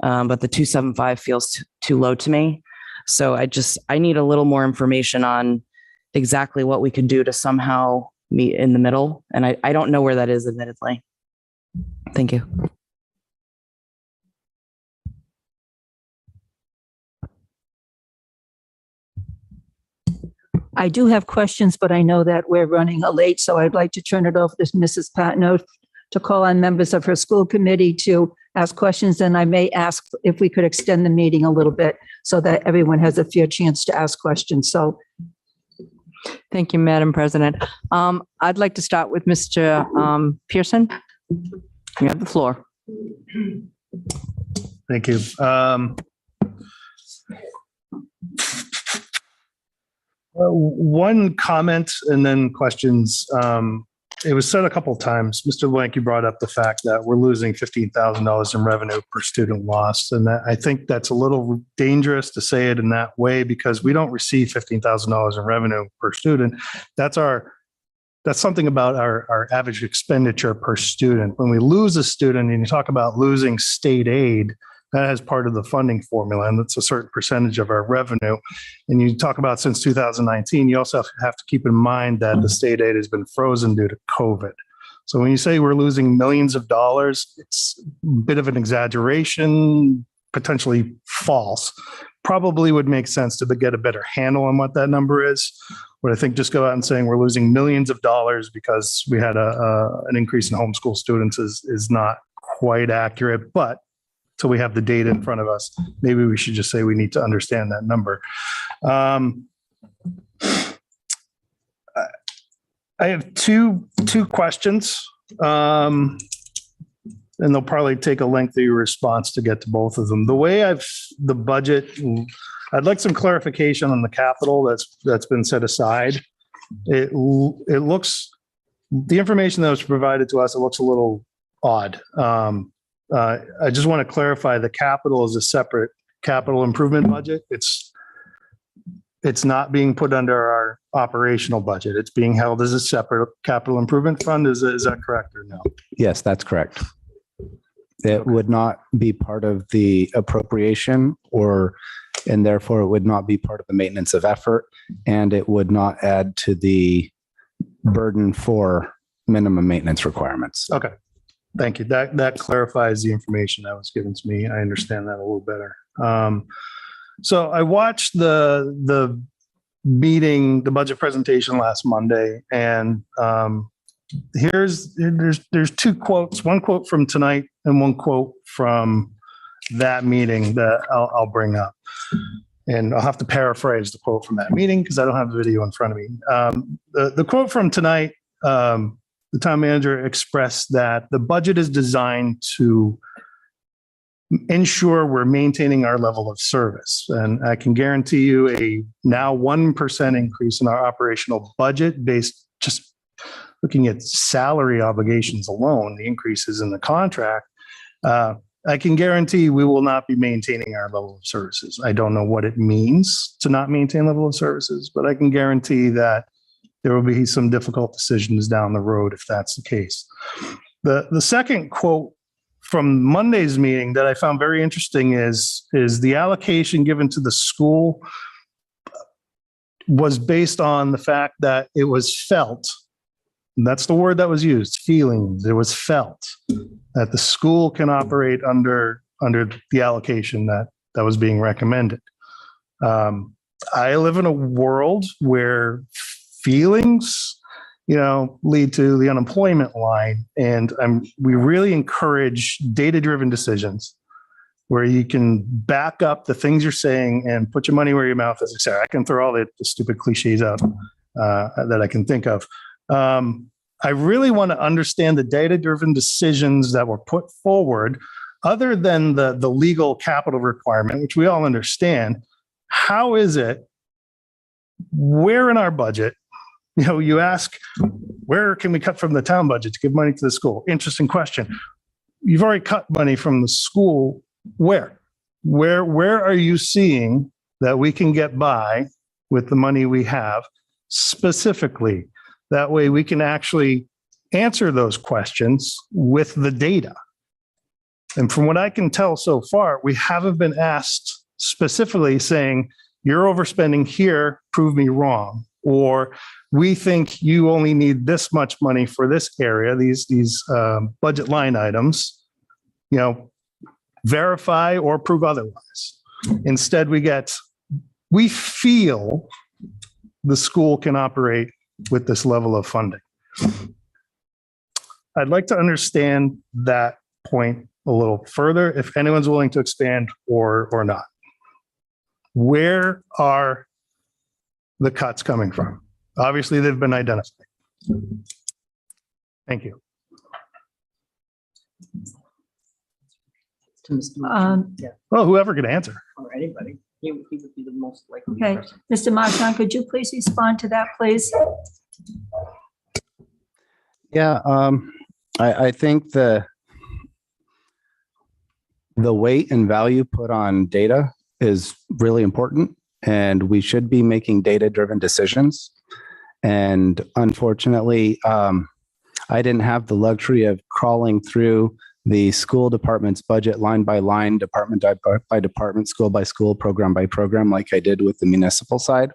F: But the 275 feels too low to me. So I need a little more information on exactly what we could do to somehow meet in the middle. And I don't know where that is, admittedly. Thank you.
A: I do have questions, but I know that we're running late, so I'd like to turn it over to Mrs. Patno to call on members of her school committee to ask questions. And I may ask if we could extend the meeting a little bit so that everyone has a fair chance to ask questions. So
D: Thank you, Madam President. I'd like to start with Mr. Pearson. You have the floor.
I: Thank you. One comment and then questions. It was said a couple of times, Mr. Blank, you brought up the fact that we're losing $15,000 in revenue per student lost. And I think that's a little dangerous to say it in that way, because we don't receive $15,000 in revenue per student. That's something about our average expenditure per student. When we lose a student and you talk about losing state aid, that has part of the funding formula, and that's a certain percentage of our revenue. And you talk about since 2019, you also have to keep in mind that the state aid has been frozen due to COVID. So when you say we're losing millions of dollars, it's a bit of an exaggeration, potentially false. Probably would make sense to get a better handle on what that number is. But I think just go out and saying we're losing millions of dollars because we had an increase in homeschool students is not quite accurate. But so we have the data in front of us, maybe we should just say we need to understand that number. I have two questions, and they'll probably take a lengthy response to get to both of them. The way the budget, I'd like some clarification on the capital that's been set aside. It looks, the information that was provided to us, it looks a little odd. I just want to clarify, the capital is a separate capital improvement budget. It's not being put under our operational budget. It's being held as a separate capital improvement fund. Is that correct or no?
C: Yes, that's correct. It would not be part of the appropriation, and therefore it would not be part of the maintenance of effort, and it would not add to the burden for minimum maintenance requirements.
I: Okay. Thank you. That clarifies the information that was given to me. I understand that a little better. So I watched the meeting, the budget presentation last Monday, and there's 2 quotes, one quote from tonight and one quote from that meeting that I'll bring up. And I'll have to paraphrase the quote from that meeting because I don't have the video in front of me. The quote from tonight, the town manager expressed that the budget is designed to ensure we're maintaining our level of service. And I can guarantee you a now 1% increase in our operational budget based just looking at salary obligations alone, the increases in the contract. I can guarantee we will not be maintaining our level of services. I don't know what it means to not maintain level of services, but I can guarantee that there will be some difficult decisions down the road if that's the case. The second quote from Monday's meeting that I found very interesting is the allocation given to the school was based on the fact that it was felt. And that's the word that was used, feelings. It was felt that the school can operate under the allocation that was being recommended. I live in a world where feelings, lead to the unemployment line, and we really encourage data-driven decisions where you can back up the things you're saying and put your money where your mouth is. I can throw all the stupid cliches out that I can think of. I really want to understand the data-driven decisions that were put forward, other than the legal capital requirement, which we all understand. How is it, where in our budget, you ask, where can we cut from the town budget to give money to the school? Interesting question. You've already cut money from the school. Where are you seeing that we can get by with the money we have specifically? That way we can actually answer those questions with the data. And from what I can tell so far, we haven't been asked specifically saying, you're overspending here, prove me wrong. Or we think you only need this much money for this area, these budget line items, verify or prove otherwise. Instead, we feel the school can operate with this level of funding. I'd like to understand that point a little further, if anyone's willing to expand or not. Where are the cuts coming from? Obviously, they've been identified. Thank you. Well, whoever can answer.
D: Or anybody. He would be the most likely.
A: Okay, Mr. Marchand, could you please respond to that, please?
C: Yeah, I think the weight and value put on data is really important, and we should be making data-driven decisions. And unfortunately, I didn't have the luxury of crawling through the school department's budget line by line, department by department, school by school, program by program, like I did with the municipal side.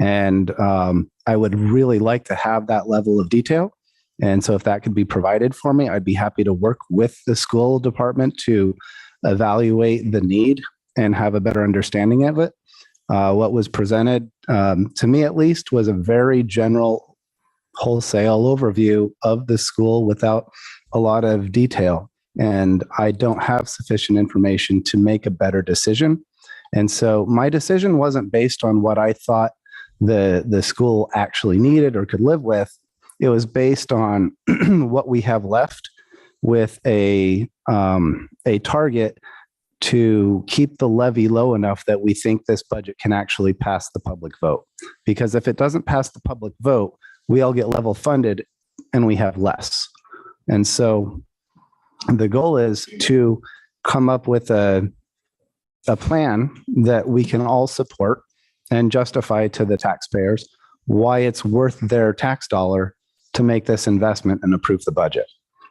C: And I would really like to have that level of detail. And so if that could be provided for me, I'd be happy to work with the school department to evaluate the need and have a better understanding of it. What was presented, to me at least, was a very general wholesale overview of the school without a lot of detail. And I don't have sufficient information to make a better decision. And so my decision wasn't based on what I thought the school actually needed or could live with. It was based on what we have left with a target to keep the levy low enough that we think this budget can actually pass the public vote. Because if it doesn't pass the public vote, we all get level funded and we have less. And so the goal is to come up with a plan that we can all support and justify to the taxpayers why it's worth their tax dollar to make this investment and approve the budget.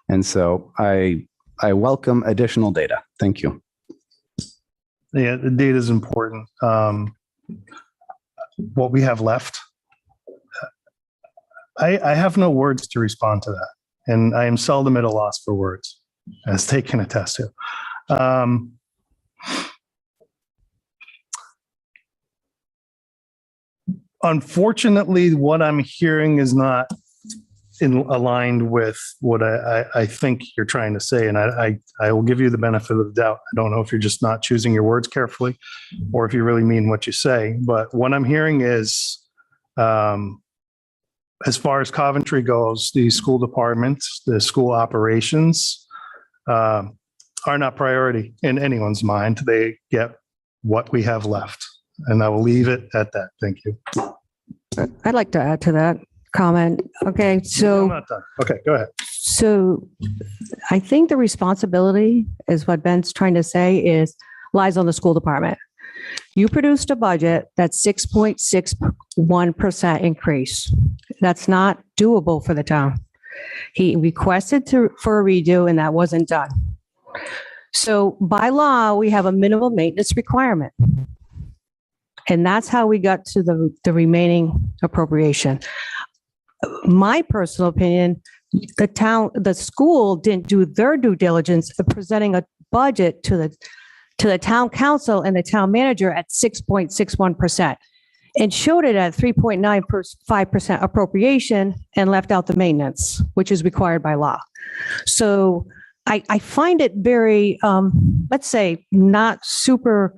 C: And so I welcome additional data. Thank you.
I: Yeah, the data is important. What we have left, I have no words to respond to that. And I am seldom at a loss for words, as they can attest to. Unfortunately, what I'm hearing is not aligned with what I think you're trying to say. And I will give you the benefit of the doubt. I don't know if you're just not choosing your words carefully or if you really mean what you say. But what I'm hearing is, as far as Coventry goes, the school departments, the school operations are not priority in anyone's mind. They get what we have left. And I will leave it at that. Thank you.
J: I'd like to add to that comment. Okay,
I: I'm
J: so
I: not done. Okay, go ahead.
J: so I think the responsibility is what Ben's trying to say is lies on the school department. You produced a budget that's 6.61% increase. That's not doable for the town. He requested for a redo and that wasn't done. So by law, we have a minimal maintenance requirement. And that's how we got to the remaining appropriation. My personal opinion, the school didn't do their due diligence of presenting a budget to the town council and the town manager at 6.61% and showed it at 3.95% appropriation and left out the maintenance, which is required by law. So I find it very, let's say, not super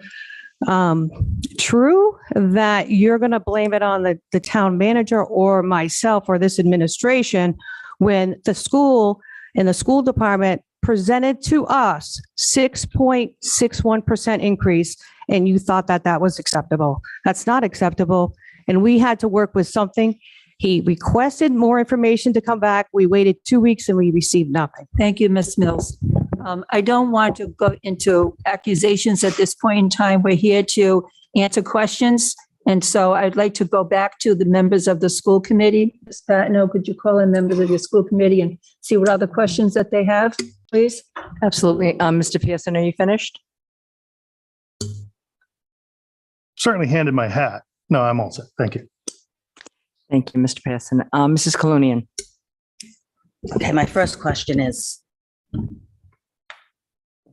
J: true that you're going to blame it on the town manager or myself or this administration when the school and the school department presented to us 6.61% increase and you thought that that was acceptable. That's not acceptable. And we had to work with something. He requested more information to come back. We waited 2 weeks and we received nothing.
A: Thank you, Ms. Mills. I don't want to go into accusations at this point in time. We're here to answer questions. And so I'd like to go back to the members of the school committee. Ms. Patino, could you call in members of your school committee and see what other questions that they have, please?
D: Absolutely. Mr. Pearson, are you finished?
I: Certainly handed my hat. No, I'm all set. Thank you.
D: Thank you, Mr. Pearson. Mrs. Colonian.
H: Okay, my first question is,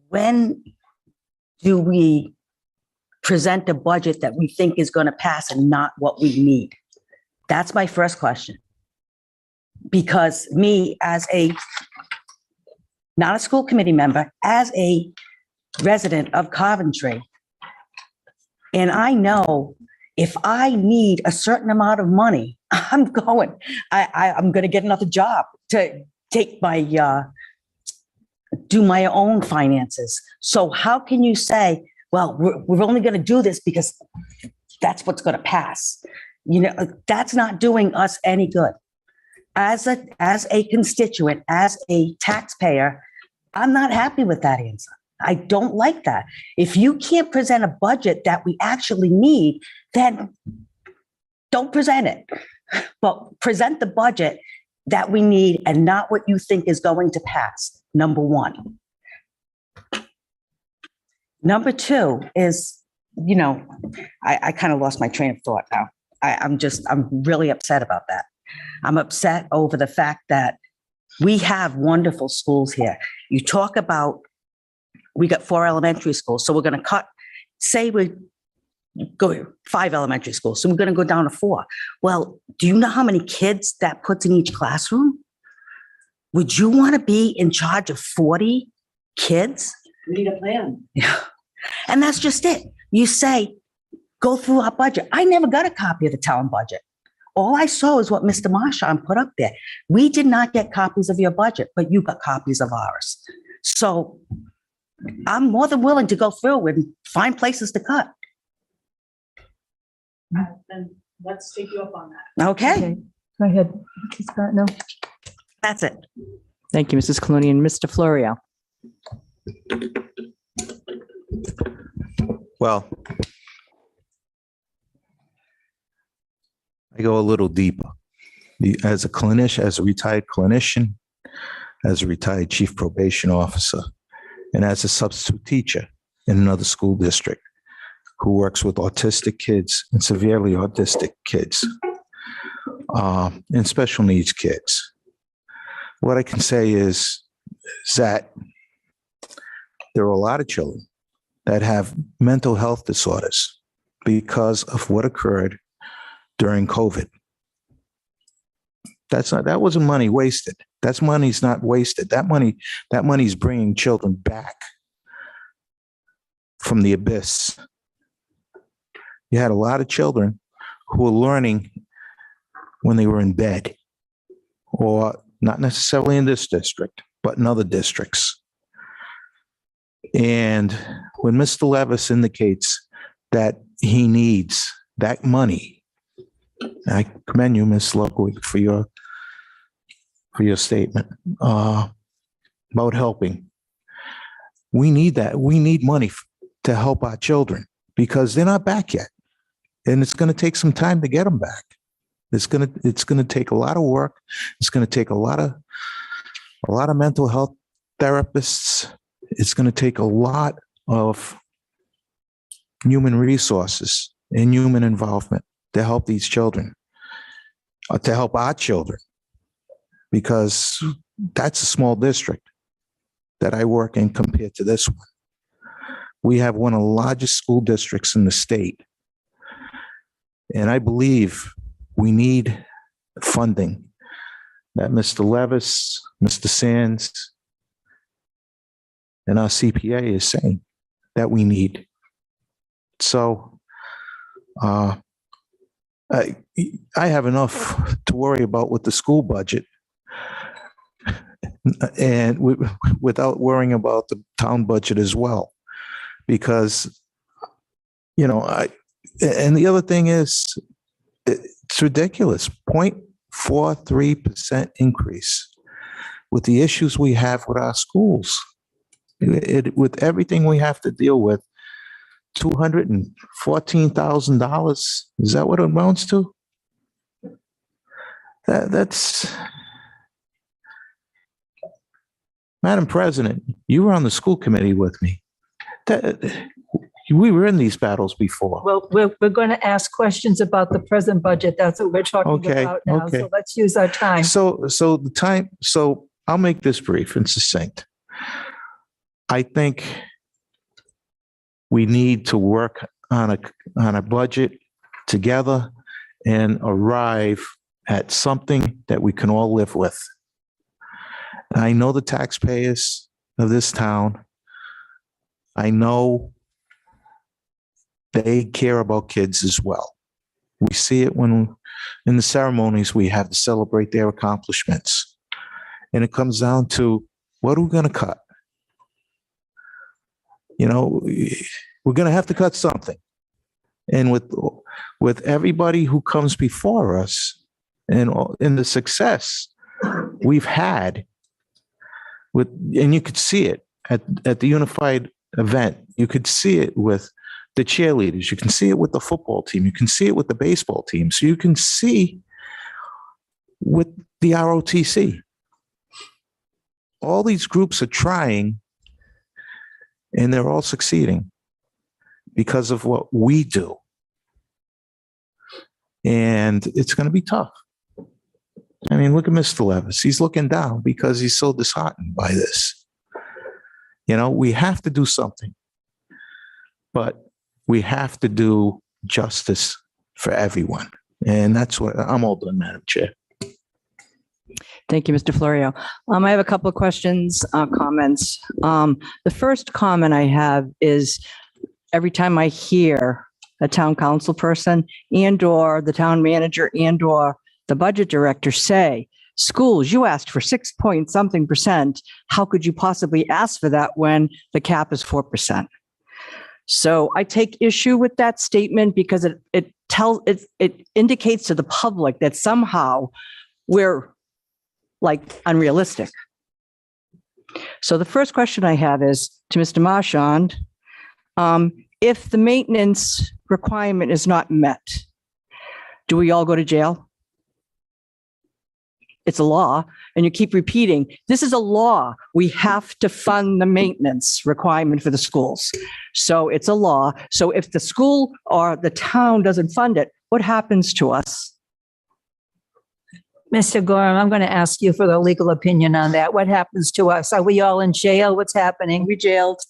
H: when do we present a budget that we think is going to pass and not what we need? That's my first question. Because me, as not a school committee member, as a resident of Coventry, and I know if I need a certain amount of money, I'm going to get another job to take do my own finances. So how can you say, well, we're only going to do this because that's what's going to pass? You know, that's not doing us any good. As a constituent, as a taxpayer, I'm not happy with that answer. I don't like that. If you can't present a budget that we actually need, then don't present it. But present the budget that we need and not what you think is going to pass, number one. Number two is, you know, I kind of lost my train of thought now. I'm really upset about that. I'm upset over the fact that we have wonderful schools here. You talk about, we got 4 elementary schools, so we're going to cut, say we go 5 elementary schools, so we're going to go down to 4. Well, do you know how many kids that puts in each classroom? Would you want to be in charge of 40 kids? We need a plan. Yeah. And that's just it. You say, go through our budget. I never got a copy of the town budget. All I saw is what Mr. Marchand put up there. We did not get copies of your budget, but you got copies of ours. So I'm more than willing to go through and find places to cut.
G: Then let's take you up on that.
H: Okay.
A: Go ahead, Ms. Patino.
H: That's it.
D: Thank you, Mrs. Colonian. Mr. Florio.
K: Well, I go a little deeper. As a clinician, as a retired clinician, as a retired chief probation officer, and as a substitute teacher in another school district who works with autistic kids and severely autistic kids and special needs kids, what I can say is that there are a lot of children that have mental health disorders because of what occurred during COVID. That wasn't money wasted. That money's not wasted. That money's bringing children back from the abyss. You had a lot of children who were learning when they were in bed, or not necessarily in this district, but in other districts. And when Mr. Levis indicates that he needs that money, I commend you, Ms. Ludwig, for your statement about helping. We need that. We need money to help our children because they're not back yet. And it's going to take some time to get them back. It's going to take a lot of work. It's going to take a lot of mental health therapists. It's going to take a lot of human resources and human involvement to help these children, to help our children, because that's a small district that I work in compared to this one. We have one of the largest school districts in the state. And I believe we need funding that Mr. Levis, Mr. Sands, and our CPA is saying that we need. So I have enough to worry about with the school budget, and without worrying about the town budget as well, because, and the other thing is, it's ridiculous, 0.43% increase with the issues we have with our schools, with everything we have to deal with. $214,000. Is that what it amounts to? That's, Madam President, you were on the school committee with me. We were in these battles before.
A: Well, we're going to ask questions about the present budget. That's what we're talking about now.
K: Okay.
A: So let's use our time.
K: So I'll make this brief and succinct. I think we need to work on a budget together and arrive at something that we can all live with. I know the taxpayers of this town. I know they care about kids as well. We see it when in the ceremonies we have to celebrate their accomplishments. And it comes down to, what are we going to cut? We're going to have to cut something. And with everybody who comes before us and in the success we've had and you could see it at the unified event. You could see it with the cheerleaders. You can see it with the football team. You can see it with the baseball team. So you can see with the ROTC. All these groups are trying, and they're all succeeding because of what we do. And it's going to be tough. I mean, look at Mr. Levis. He's looking down because he's so disheartened by this. We have to do something, but we have to do justice for everyone. And that's what I'm all done, Madam Chair.
D: Thank you, Mr. Florio. I have a couple of questions, comments. The first comment I have is every time I hear a town council person and/or the town manager and/or the budget director say, schools, you asked for 6-point-something%. How could you possibly ask for that when the cap is 4%? So I take issue with that statement because it indicates to the public that somehow we're like unrealistic. So the first question I have is to Mr. Marchand. If the maintenance requirement is not met, do we all go to jail? It's a law, and you keep repeating, this is a law. We have to fund the maintenance requirement for the schools. So it's a law. So if the school or the town doesn't fund it, what happens to us?
A: Mr. Gorham, I'm going to ask you for the legal opinion on that. What happens to us? Are we all in jail? What's happening? We jailed.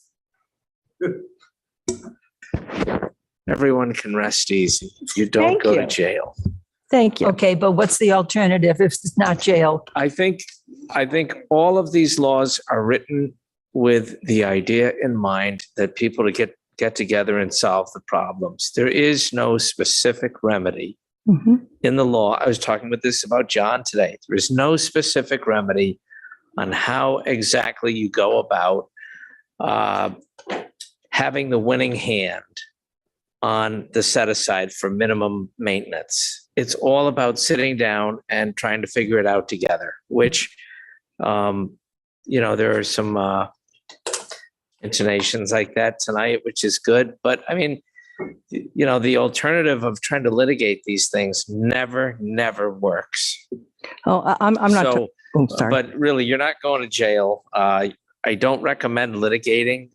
L: Everyone can rest easy. You don't
D: Thank
L: go
D: you.
L: to jail.
D: Thank you.
A: Okay, but what's the alternative if it's not jail?
L: I think all of these laws are written with the idea in mind that people to get together and solve the problems. There is no specific remedy in the law. I was talking with this about John today. There is no specific remedy on how exactly you go about having the winning hand on the set aside for minimum maintenance. It's all about sitting down and trying to figure it out together, which, there are some intonations like that tonight, which is good. But I mean, the alternative of trying to litigate these things never works.
D: Oh, I'm not,
L: So,
D: oh, sorry.
L: but really, you're not going to jail. I don't recommend litigating.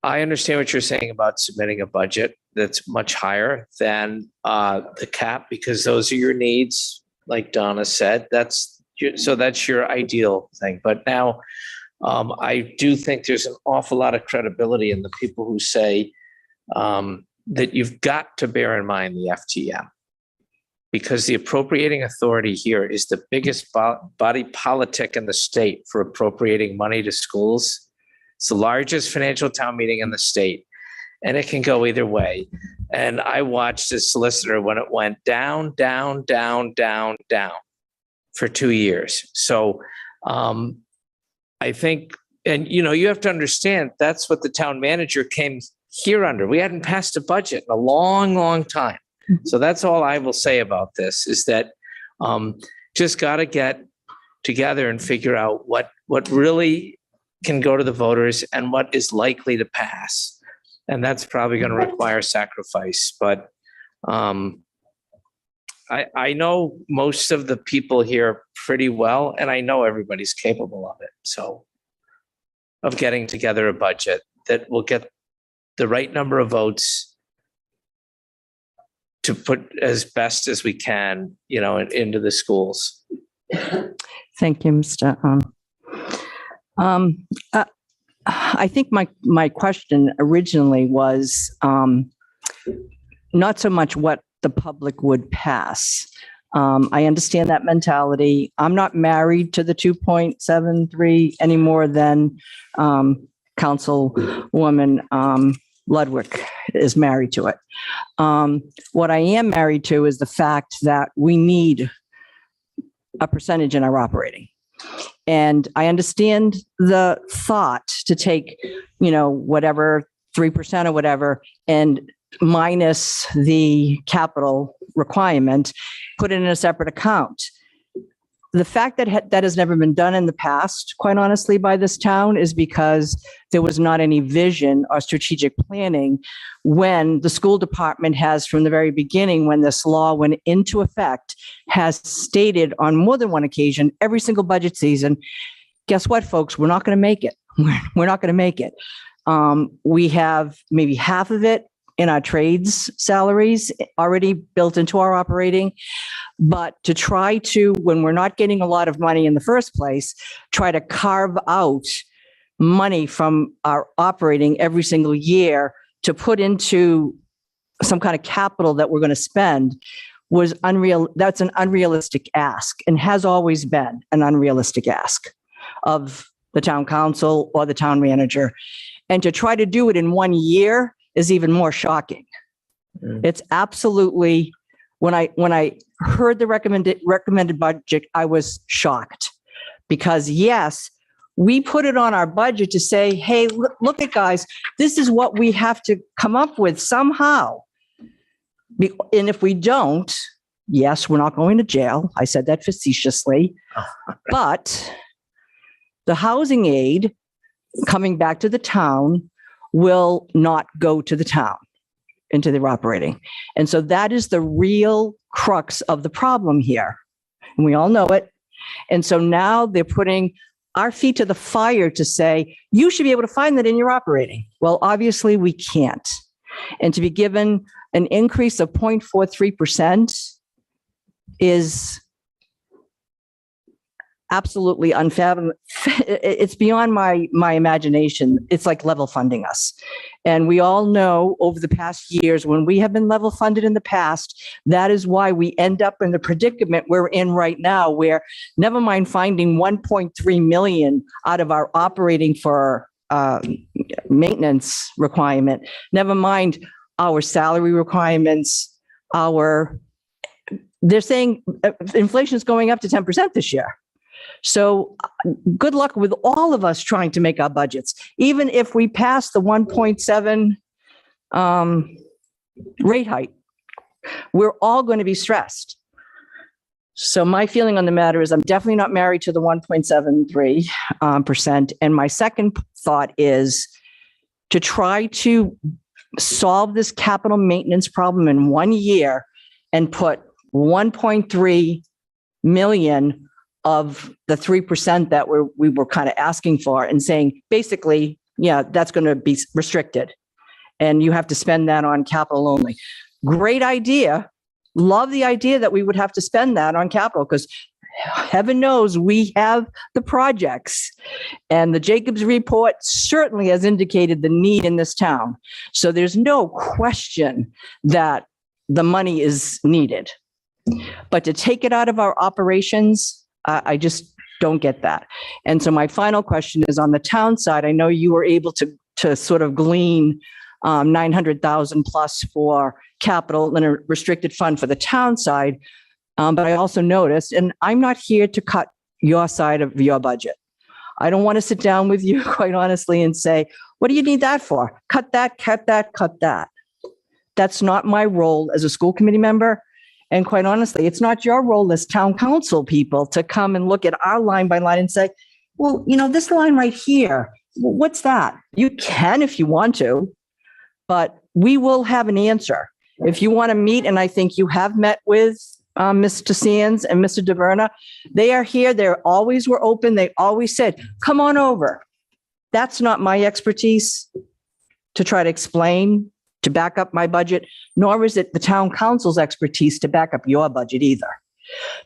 L: I understand what you're saying about submitting a budget that's much higher than the cap, because those are your needs, like Donna said. That's your ideal thing. But now, I do think there's an awful lot of credibility in the people who say that you've got to bear in mind the FTM, because the appropriating authority here is the biggest body politic in the state for appropriating money to schools. It's the largest financial town meeting in the state, and it can go either way. And I watched as solicitor when it went down, down, down, down, down for 2 years. So I think, and you have to understand, that's what the town manager came here under. We hadn't passed a budget in a long, long time. So that's all I will say about this, is that just got to get together and figure out what really can go to the voters and what is likely to pass. And that's probably going to require sacrifice. But I know most of the people here pretty well, and I know everybody's capable of it. So, of getting together a budget that will get the right number of votes to put as best as we can, into the schools.
D: Thank you, Mr. I think my question originally was not so much what the public would pass. I understand that mentality. I'm not married to the 2.73 any more than Councilwoman Ludwig is married to it. What I am married to is the fact that we need a percentage in our operating. And I understand the thought to take, whatever 3% or whatever, and minus the capital requirement, put it in a separate account. The fact that that has never been done in the past, quite honestly, by this town, is because there was not any vision or strategic planning when the school department has, from the very beginning, when this law went into effect, has stated on more than one occasion, every single budget season, guess what, folks, we're not going to make it. We're not going to make it. We have maybe half of it in our trades salaries already built into our operating. But to try to, when we're not getting a lot of money in the first place, try to carve out money from our operating every single year to put into some kind of capital that we're going to spend was unreal. That's an unrealistic ask, and has always been an unrealistic ask of the town council or the town manager. And to try to do it in 1 year is even more shocking. It's absolutely, when I heard the recommended budget, I was shocked, because yes, we put it on our budget to say, hey, look at guys, this is what we have to come up with somehow. And if we don't, yes, we're not going to jail. I said that facetiously, but the housing aid coming back to the town will not go to the town, into their operating. And so that is the real crux of the problem here. And we all know it. And so now they're putting our feet to the fire to say, you should be able to find that in your operating. Well, obviously we can't. And to be given an increase of 0.43% is absolutely unfathomable. It's beyond my imagination. It's like level funding us. And we all know over the past years, when we have been level funded in the past, that is why we end up in the predicament we're in right now, where never mind finding 1.3 million out of our operating for maintenance requirement, never mind our salary requirements, they're saying inflation is going up to 10% this year. So good luck with all of us trying to make our budgets. Even if we pass the 1.7 rate hike, we're all going to be stressed. So my feeling on the matter is I'm definitely not married to the 1.73%. And my second thought is, to try to solve this capital maintenance problem in 1 year and put 1.3 million of the 3% that we were kind of asking for and saying, basically, yeah, that's going to be restricted. And you have to spend that on capital only. Great idea. Love the idea that we would have to spend that on capital because heaven knows we have the projects. And the Jacobs report certainly has indicated the need in this town. So there's no question that the money is needed. But to take it out of our operations, I just don't get that. And so my final question is on the town side. I know you were able to sort of glean 900,000 plus for capital and a restricted fund for the town side. But I also noticed, and I'm not here to cut your side of your budget. I don't want to sit down with you, quite honestly, and say, what do you need that for? Cut that, cut that, cut that. That's not my role as a school committee member. And quite honestly, it's not your role as town council people to come and look at our line by line and say, well, this line right here, what's that? You can if you want to, but we will have an answer. If you want to meet, and I think you have met with Mr. Sands and Mr. DeVerna, they are here. They always were open. They always said, come on over. That's not my expertise to try to explain, to back up my budget, nor is it the town council's expertise to back up your budget either.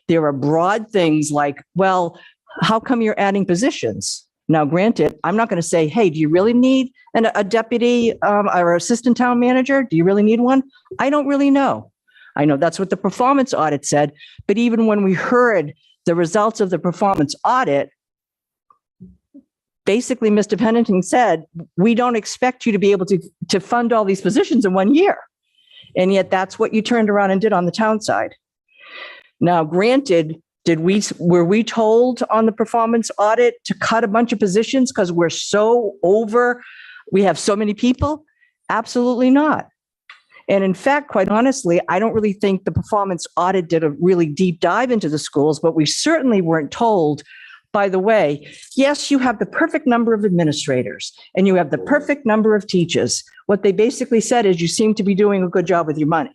D: There are broad things like, well, how come you're adding positions? Now, granted, I'm not going to say, hey, do you really need a deputy or assistant town manager? Do you really need one? I don't really know. I know that's what the performance audit said. But even when we heard the results of the performance audit, basically, Mr. Pennington said, we don't expect you to be able to fund all these positions in 1 year. And yet that's what you turned around and did on the town side. Now, granted, were we told on the performance audit to cut a bunch of positions because we're so over, we have so many people? Absolutely not. And in fact, quite honestly, I don't really think the performance audit did a really deep dive into the schools, but we certainly weren't told, by the way, yes, you have the perfect number of administrators and you have the perfect number of teachers. What they basically said is you seem to be doing a good job with your money.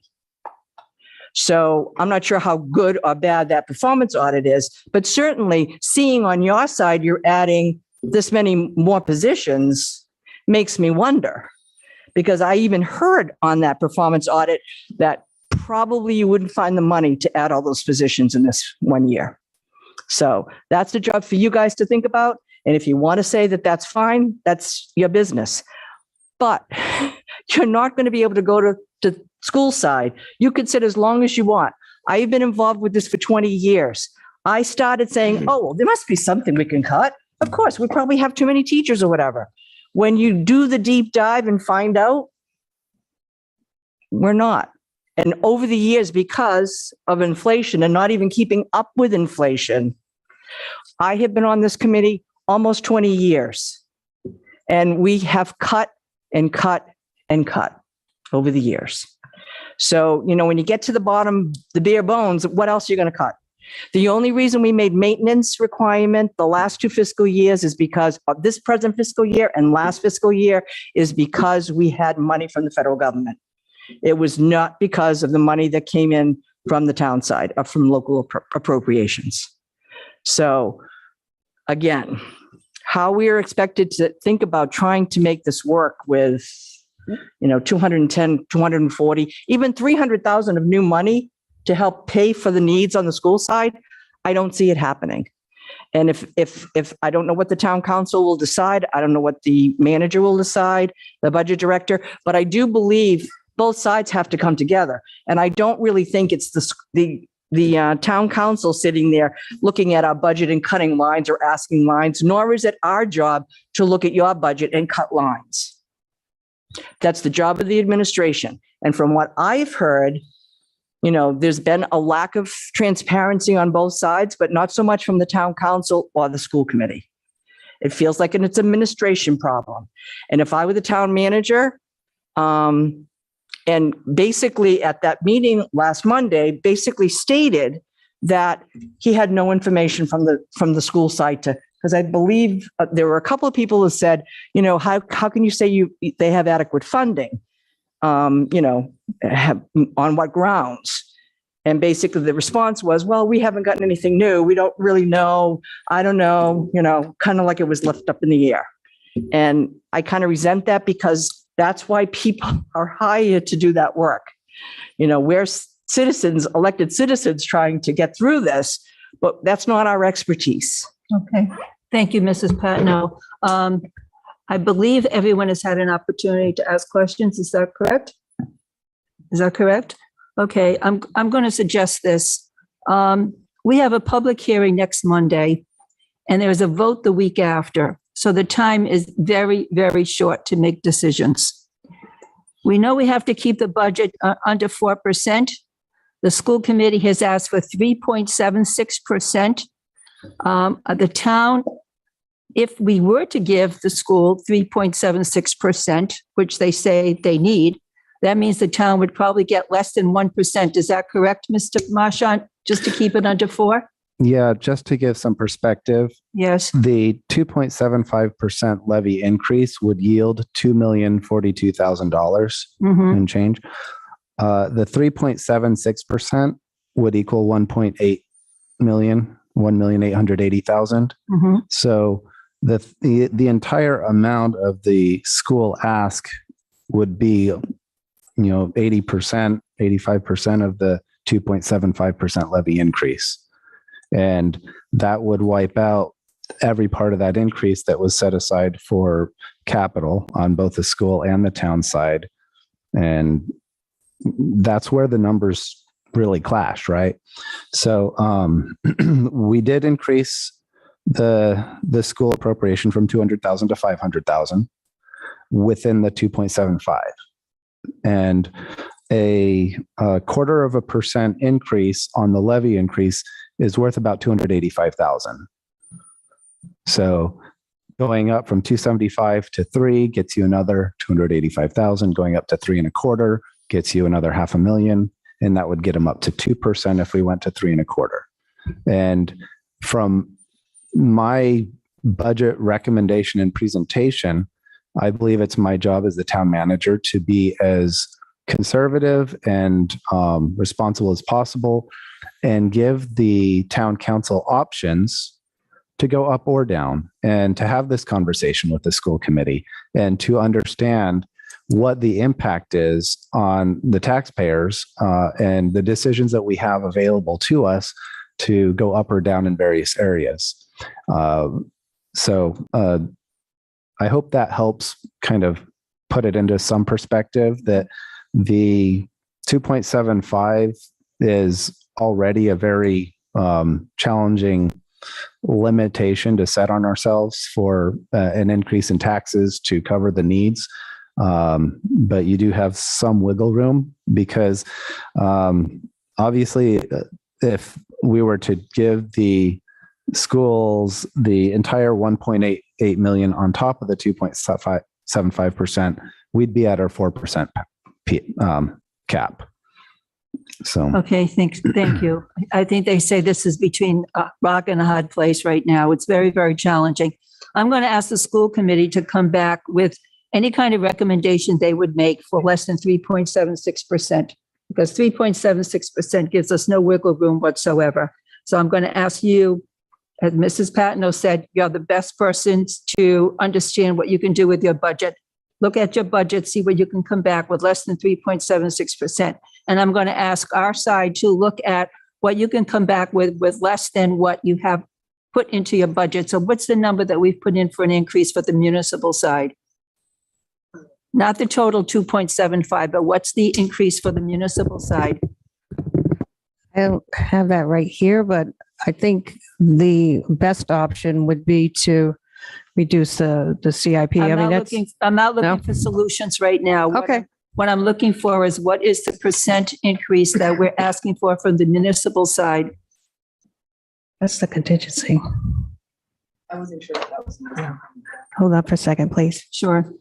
D: So I'm not sure how good or bad that performance audit is, but certainly seeing on your side, you're adding this many more positions makes me wonder, because I even heard on that performance audit that probably you wouldn't find the money to add all those positions in this 1 year. So that's the job for you guys to think about. And if you want to say that that's fine, that's your business. But you're not going to be able to go to school side. You could sit as long as you want. I've been involved with this for 20 years. I started saying, oh, well, there must be something we can cut. Of course, we probably have too many teachers or whatever. When you do the deep dive and find out, we're not. And over the years, because of inflation and not even keeping up with inflation, I have been on this committee almost 20 years. And we have cut and cut and cut over the years. So, when you get to the bottom, the bare bones, what else are you going to cut? The only reason we made maintenance requirement the last 2 fiscal years is because of this present fiscal year and last fiscal year is because we had money from the federal government. It was not because of the money that came in from the town side or from local appropriations. So again, how we are expected to think about trying to make this work with 210, 240, even 300,000 of new money to help pay for the needs on the school side, I don't see it happening. And if I don't know what the town council will decide, I don't know what the manager will decide, the budget director, but I do believe both sides have to come together. And I don't really think it's the town council sitting there looking at our budget and cutting lines or asking lines, nor is it our job to look at your budget and cut lines. That's the job of the administration. And from what I've heard, there's been a lack of transparency on both sides, but not so much from the town council or the school committee. It feels like it's an administration problem. And if I were the town manager, and basically at that meeting last Monday, basically stated that he had no information from the school side because I believe there were a couple of people who said, you know, how can you say they have adequate funding? You know, on what grounds? And basically the response was, well, we haven't gotten anything new. We don't really know. I don't know, you know, kind of like it was left up in the air. And I kind of resent that because that's why people are hired to do that work. You know, we're citizens, elected citizens trying to get through this, but that's not our expertise.
A: Okay. Thank you, Mrs. Patino. I believe everyone has had an opportunity to ask questions. Is that correct? Is that correct? Okay, I'm going to suggest this. We have a public hearing next Monday, and there's a vote the week after. So the time is very, very short to make decisions. We know we have to keep the budget under 4%. The school committee has asked for 3.76%. The town, if we were to give the school 3.76%, which they say they need, that means the town would probably get less than 1%. Is that correct, Mr. Marchant, just to keep it under 4%?
C: Yeah, just to give some perspective,
A: Yes.
C: the 2.75% levy increase would yield $2,042,000
A: Mhm.
C: and change. The 3.76% would equal 1.8 million, 1,880,000.
A: Mhm.
C: So the entire amount of the school ask would be, 80%, 85% of the 2.75% levy increase. And that would wipe out every part of that increase that was set aside for capital on both the school and the town side. And that's where the numbers really clash, right? So we did increase the school appropriation from 200,000 to 500,000 within the 2.75. And a 0.25% increase on the levy increase is worth about 285,000. So going up from 275 to 3 gets you another 285,000. Going up to 3.25 gets you another 500,000, and that would get them up to 2% if we went to 3.25. And from my budget recommendation and presentation, I believe it's my job as the town manager to be as conservative and responsible as possible and give the town council options to go up or down and to have this conversation with the school committee and to understand what the impact is on the taxpayers and the decisions that we have available to us to go up or down in various areas. So I hope that helps kind of put it into some perspective that the 2.75 is already a very challenging limitation to set on ourselves for an increase in taxes to cover the needs. But you do have some wiggle room because obviously if we were to give the schools the entire 1.88 million on top of the 2.75%, we'd be at our 4% cap. So,
A: Okay, thank you. I think they say this is between a rock and a hard place right now. It's very, very challenging. I'm going to ask the school committee to come back with any kind of recommendation they would make for less than 3.76%, because 3.76% gives us no wiggle room whatsoever. So I'm going to ask you, as Mrs. Patino said, you're the best persons to understand what you can do with your budget. Look at your budget, see where you can come back with less than 3.76%. And I'm going to ask our side to look at what you can come back with less than what you have put into your budget. So what's the number that we've put in for an increase for the municipal side? Not the total 2.75, but what's the increase for the municipal side?
J: I don't have that right here, but I think the best option would be to reduce the CIP.
A: I'm not looking
J: No?
A: for solutions right now.
J: Okay.
A: What I'm looking for is what is the percent increase that we're asking for from the municipal side?
J: That's the contingency.
D: I wasn't sure that was.
J: Hold on for a second, please.
A: Sure.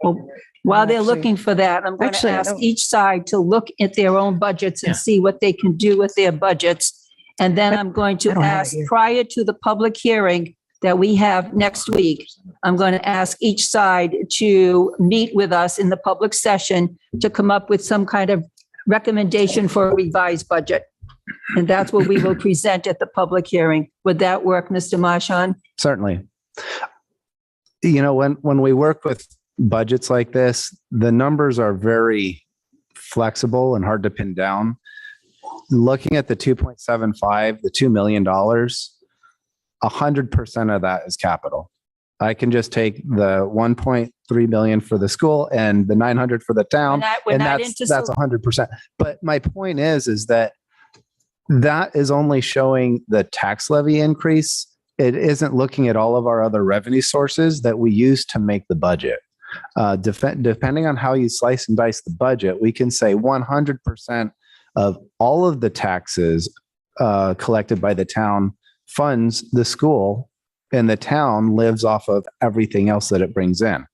A: Well, while they're
J: Actually-
A: looking for that, I'm going to
J: Actually, I
A: ask
J: don't-
A: each side to look at their own budgets and see what they can do with their budgets And then I'm going
J: I
A: to
J: don't have it
A: ask,
J: here.
A: prior to the public hearing that we have next week, I'm going to ask each side to meet with us in the public session to come up with some kind of recommendation for a revised budget. And that's what we will present at the public hearing. Would that work, Mr. Marchand?
C: Certainly. You know, when we work with budgets like this, the numbers are very flexible and hard to pin down. Looking at the 2.75, the $2 million, 100% of that is capital. I can just take the 1.3 million for the school and the 900 for the town,
A: We're
C: and
A: not
C: that's
A: into
C: 100%. But my point is that that is only showing the tax levy increase. It isn't looking at all of our other revenue sources that we use to make the budget. Depending on how you slice and dice the budget, we can say 100% of all of the taxes collected by the town funds the school, and the town lives off of everything else that it brings in.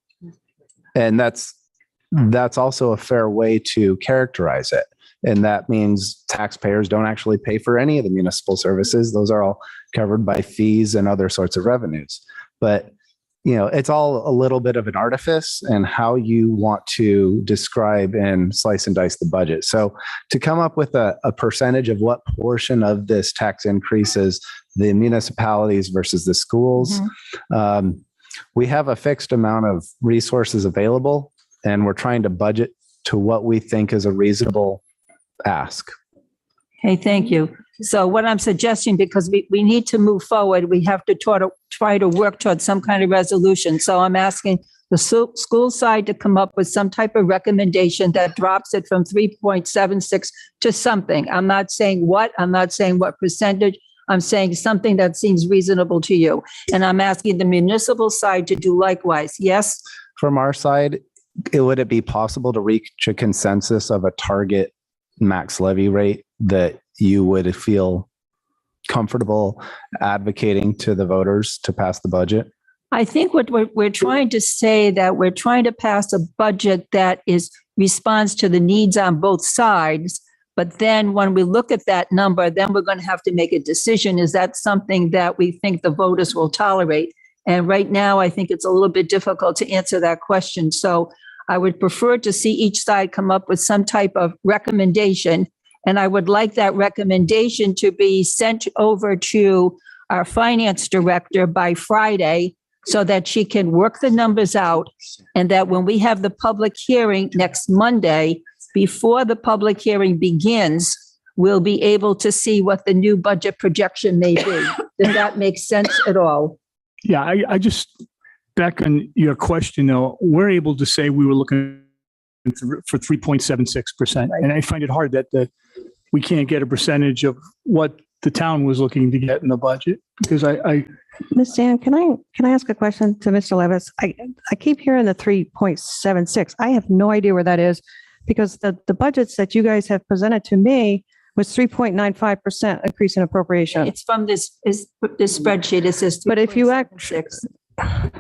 C: And that's also a fair way to characterize it. And that means taxpayers don't actually pay for any of the municipal services. Those are all covered by fees and other sorts of revenues. But, you know, it's all a little bit of an artifice and how you want to describe and slice and dice the budget. So to come up with a percentage of what portion of this tax increase is the municipalities versus the schools, we have a fixed amount of resources available, and we're trying to budget to what we think is a reasonable ask.
A: Okay, thank you. So what I'm suggesting, because we need to move forward, we have to try to work towards some kind of resolution. So I'm asking the school side to come up with some type of recommendation that drops it from 3.76 to something. I'm not saying what percentage. I'm saying something that seems reasonable to you. And I'm asking the municipal side to do likewise. Yes?
C: From our side, would it be possible to reach a consensus of a target max levy rate that you would feel comfortable advocating to the voters to pass the budget?
A: I think what we're trying to say, that we're trying to pass a budget that responds to the needs on both sides. But then when we look at that number, then we're going to have to make a decision. Is that something that we think the voters will tolerate? And right now, I think it's a little bit difficult to answer that question. So I would prefer to see each side come up with some type of recommendation. And I would like that recommendation to be sent over to our finance director by Friday so that she can work the numbers out. And that when we have the public hearing next Monday, before the public hearing begins, we'll be able to see what the new budget projection may be. Does that make sense at all?
E: Yeah, I just, back on your question, though, we're able to say we were looking for 3.76%.
A: Right.
E: And I find it hard that we can't get a percentage of what the town was looking to get in the budget, because I
J: Ms. Dan, can I ask a question to Mr. Levis? I keep hearing the 3.76. I have no idea where that is, because the budgets that you guys have presented to me was 3.95% increase in appropriation.
A: It's from this spreadsheet. It says.
J: But if you
A: 3.76.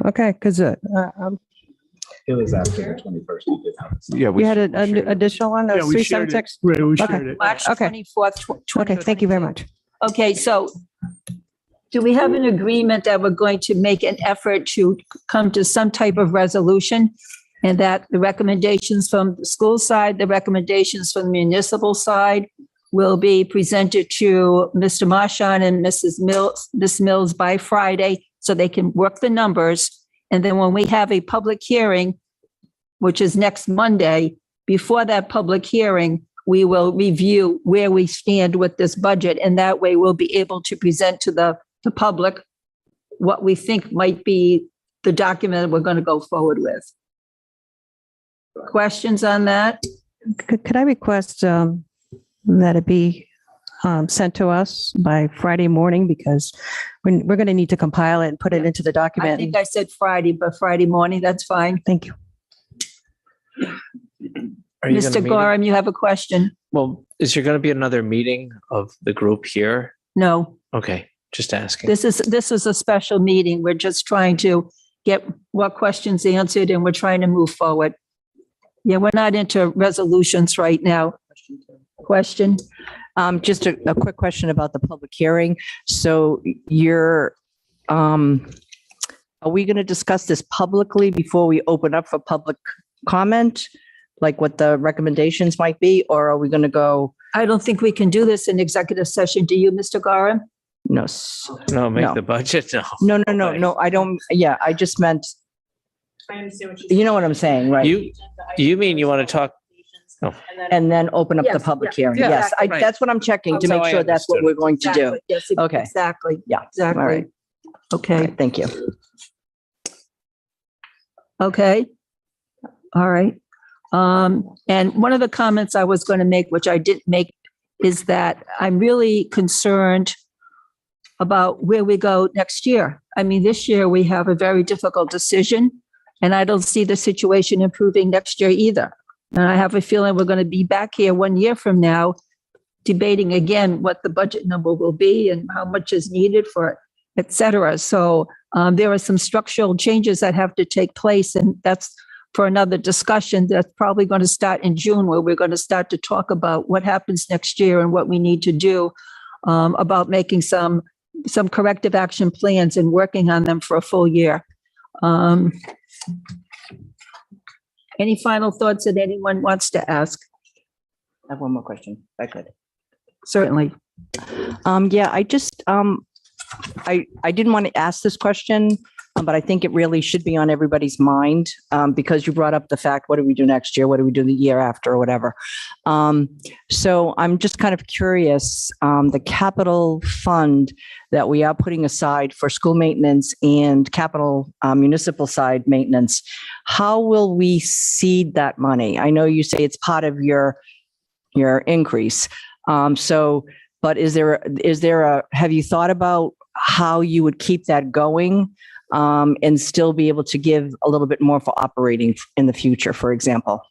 J: Okay, because
C: It was after the 21st. Yeah,
J: you had an additional one,
E: yeah, we shared it.
J: 376?
E: Right, we
J: Okay.
E: shared it.
A: March
J: Okay.
A: 24th.
J: Okay, thank you very much.
A: Okay, so do we have an agreement that we're going to make an effort to come to some type of resolution? And that the recommendations from the school side, the recommendations from the municipal side will be presented to Mr. Marchand and Ms. Mills by Friday, so they can work the numbers. And then when we have a public hearing, which is next Monday, before that public hearing, we will review where we stand with this budget. And that way we'll be able to present to the public what we think might be the document we're going to go forward with. Questions on that?
J: Could I request that it be sent to us by Friday morning, because we're going to need to compile it and put it into the
A: I
J: document.
A: think I said Friday, but Friday morning, that's fine.
J: Thank you.
L: Are you gonna
A: Mr.
L: meet it?
A: Gorham, you have a question?
L: Well, is there going to be another meeting of the group here?
A: No,
L: Okay, just asking.
A: this is a special meeting. We're just trying to get what questions answered, and we're trying to move forward. Yeah, we're not into resolutions right now. Question?
D: Just a quick question about the public hearing. So are we going to discuss this publicly before we open up for public comment? Like what the recommendations might be, or are we going to go?
A: I don't think we can do this in executive session. Do you, Mr. Gorham?
D: No.
L: No, make
D: No.
L: the budget, no.
D: No, I don't. Yeah, I just meant,
G: I understand what
D: you know what I'm saying, right?
L: You mean you want to talk?
D: And then open up the
A: Yes,
D: public
A: yeah,
D: hearing.
A: yeah,
D: Yes,
L: right.
D: that's what I'm checking to
L: That's how
D: make
L: I
D: sure that's what
L: understood
D: we're going to do.
A: Exactly. Yes,
D: Okay.
A: exactly.
D: Yeah. All
A: Exactly.
D: right.
A: Okay.
D: Thank you.
A: Okay. All right. And one of the comments I was going to make, which I didn't make, is that I'm really concerned about where we go next year. I mean, this year we have a very difficult decision, and I don't see the situation improving next year either. And I have a feeling we're going to be back here 1 year from now debating again what the budget number will be and how much is needed for it, et cetera. So there are some structural changes that have to take place, and that's for another discussion that's probably going to start in June, where we're going to start to talk about what happens next year and what we need to do about making some corrective action plans and working on them for a full year. Any final thoughts that anyone wants to ask?
D: I have one more question, if I could.
A: Certainly.
D: Yeah, I just, I didn't want to ask this question, but I think it really should be on everybody's mind, because you brought up the fact, what do we do next year? What do we do the year after or whatever? So I'm just kind of curious, the capital fund that we are putting aside for school maintenance and capital municipal side maintenance, how will we seed that money? I know you say it's part of your increase. But is there have you thought about how you would keep that going and still be able to give a little bit more for operating in the future, for example?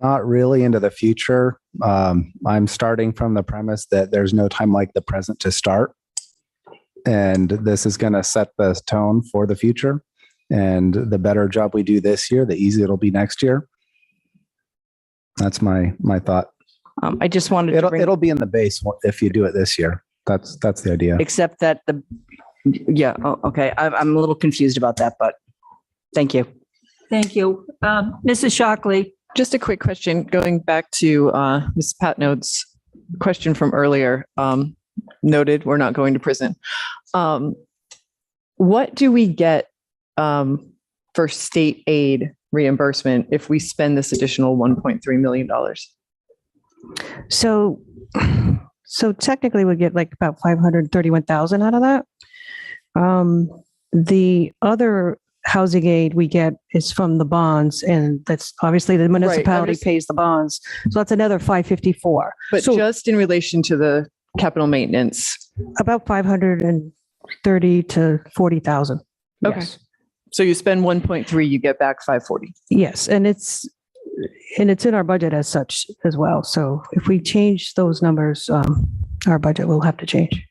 C: Not really into the future. I'm starting from the premise that there's no time like the present to start. And this is going to set the tone for the future. And the better job we do this year, the easier it'll be next year. That's my thought.
D: I just wanted to bring,
C: It'll be in the base if you do it this year. That's the idea.
D: except that okay. I'm a little confused about that, but thank you.
A: Thank you. Mrs. Shockley.
F: Just a quick question, going back to Ms. Patnode's question from earlier. Noted, we're not going to prison. What do we get for state aid reimbursement if we spend this additional $1.3 million?
J: So technically we get like about 531,000 out of that. The other housing aid we get is from the bonds, and that's obviously the municipality pays the bonds. So that's another 554.
F: But
J: So
F: just in relation to the capital maintenance.
J: about 530 to 40,000.
F: Okay.
J: Yes.
F: So you spend 1.3, you get back 540.
J: Yes, and it's in our budget as such as well. So if we change those numbers, our budget will have to change.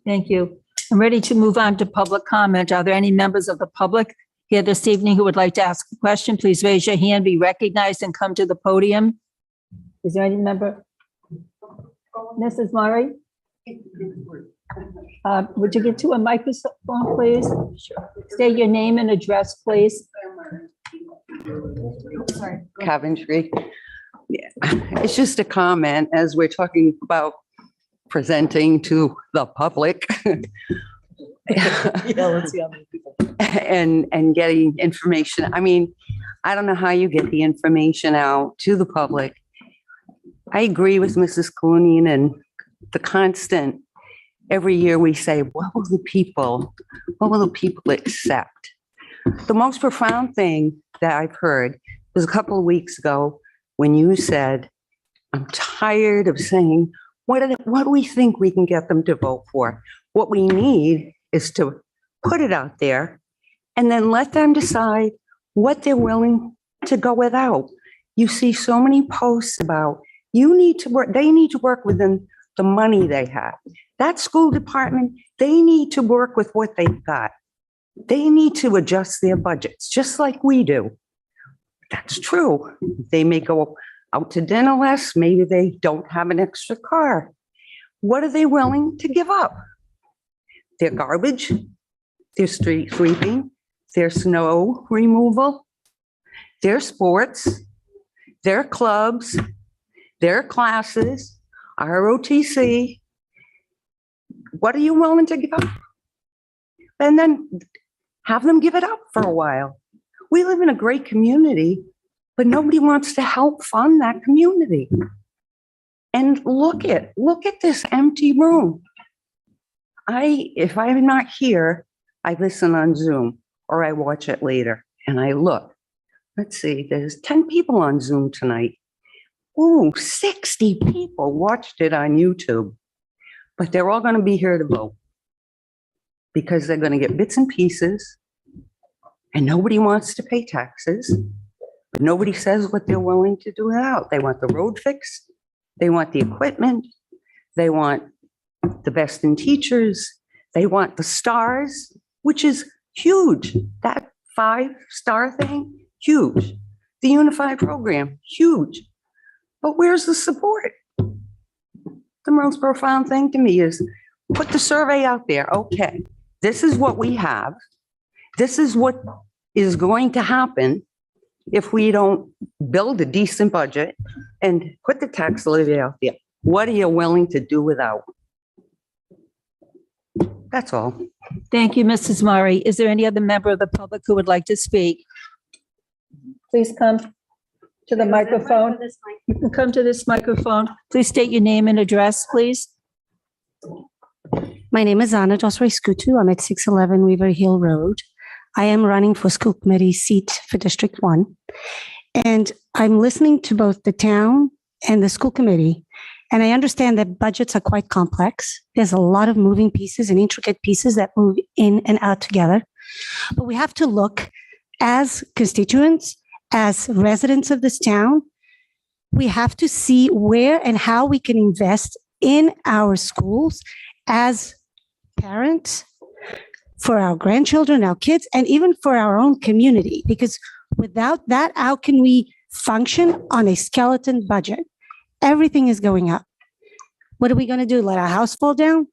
A: Thank you. I'm ready to move on to public comment. Are there any members of the public here this evening who would like to ask a question? Please raise your hand, be recognized, and come to the podium. Is there any member? Mrs. Murray? Would you get to a microphone, please? State your name and address, please.
M: Coventry. Yeah, it's just a comment as we're talking about presenting to the public.
D: Let's see how many people.
M: And getting information. I mean, I don't know how you get the information out to the public. I agree with Mrs. Clooney and the constant, every year we say, what will the people accept? The most profound thing that I've heard was a couple of weeks ago when you said, I'm tired of saying, what do we think we can get them to vote for? What we need is to put it out there and then let them decide what they're willing to go without. You see so many posts about they need to work within the money they have. That school department, they need to work with what they've got. They need to adjust their budgets, just like we do. That's true. They may go out to dinner less. Maybe they don't have an extra car. What are they willing to give up? Their garbage, their street sweeping, their snow removal, their sports, their clubs, their classes, ROTC. What are you willing to give up? And then have them give it up for a while. We live in a great community, but nobody wants to help fund that community. And look at this empty room. If I'm not here, I listen on Zoom or I watch it later and I look. Let's see, there's 10 people on Zoom tonight. Ooh, 60 people watched it on YouTube. But they're all going to be here to vote because they're going to get bits and pieces and nobody wants to pay taxes. But nobody says what they're willing to do without. They want the road fixed. They want the equipment. They want the best in teachers. They want the stars, which is huge. That 5-star thing, huge. The unified program, huge. But where's the support? The most profound thing to me is put the survey out there. Okay, this is what we have. This is what is going to happen if we don't build a decent budget and put the tax levy out there. What are you willing to do without? That's all.
A: Thank you, Mrs. Murray. Is there any other member of the public who would like to speak? Please come to the microphone. You can come to this microphone. Please state your name and address, please.
J: My name is Anna Josray-Skutu. I'm at 611 Weaver Hill Road. I am running for school committee seat for District 1. And I'm listening to both the town and the school committee. And I understand that budgets are quite complex. There's a lot of moving pieces and intricate pieces that move in and out together. But we have to look as constituents, as residents of this town, we have to see where and how we can invest in our schools as parents, for our grandchildren, our kids, and even for our own community. Because without that, how can we function on a skeleton budget? Everything is going up. What are we going to do? Let our house fall down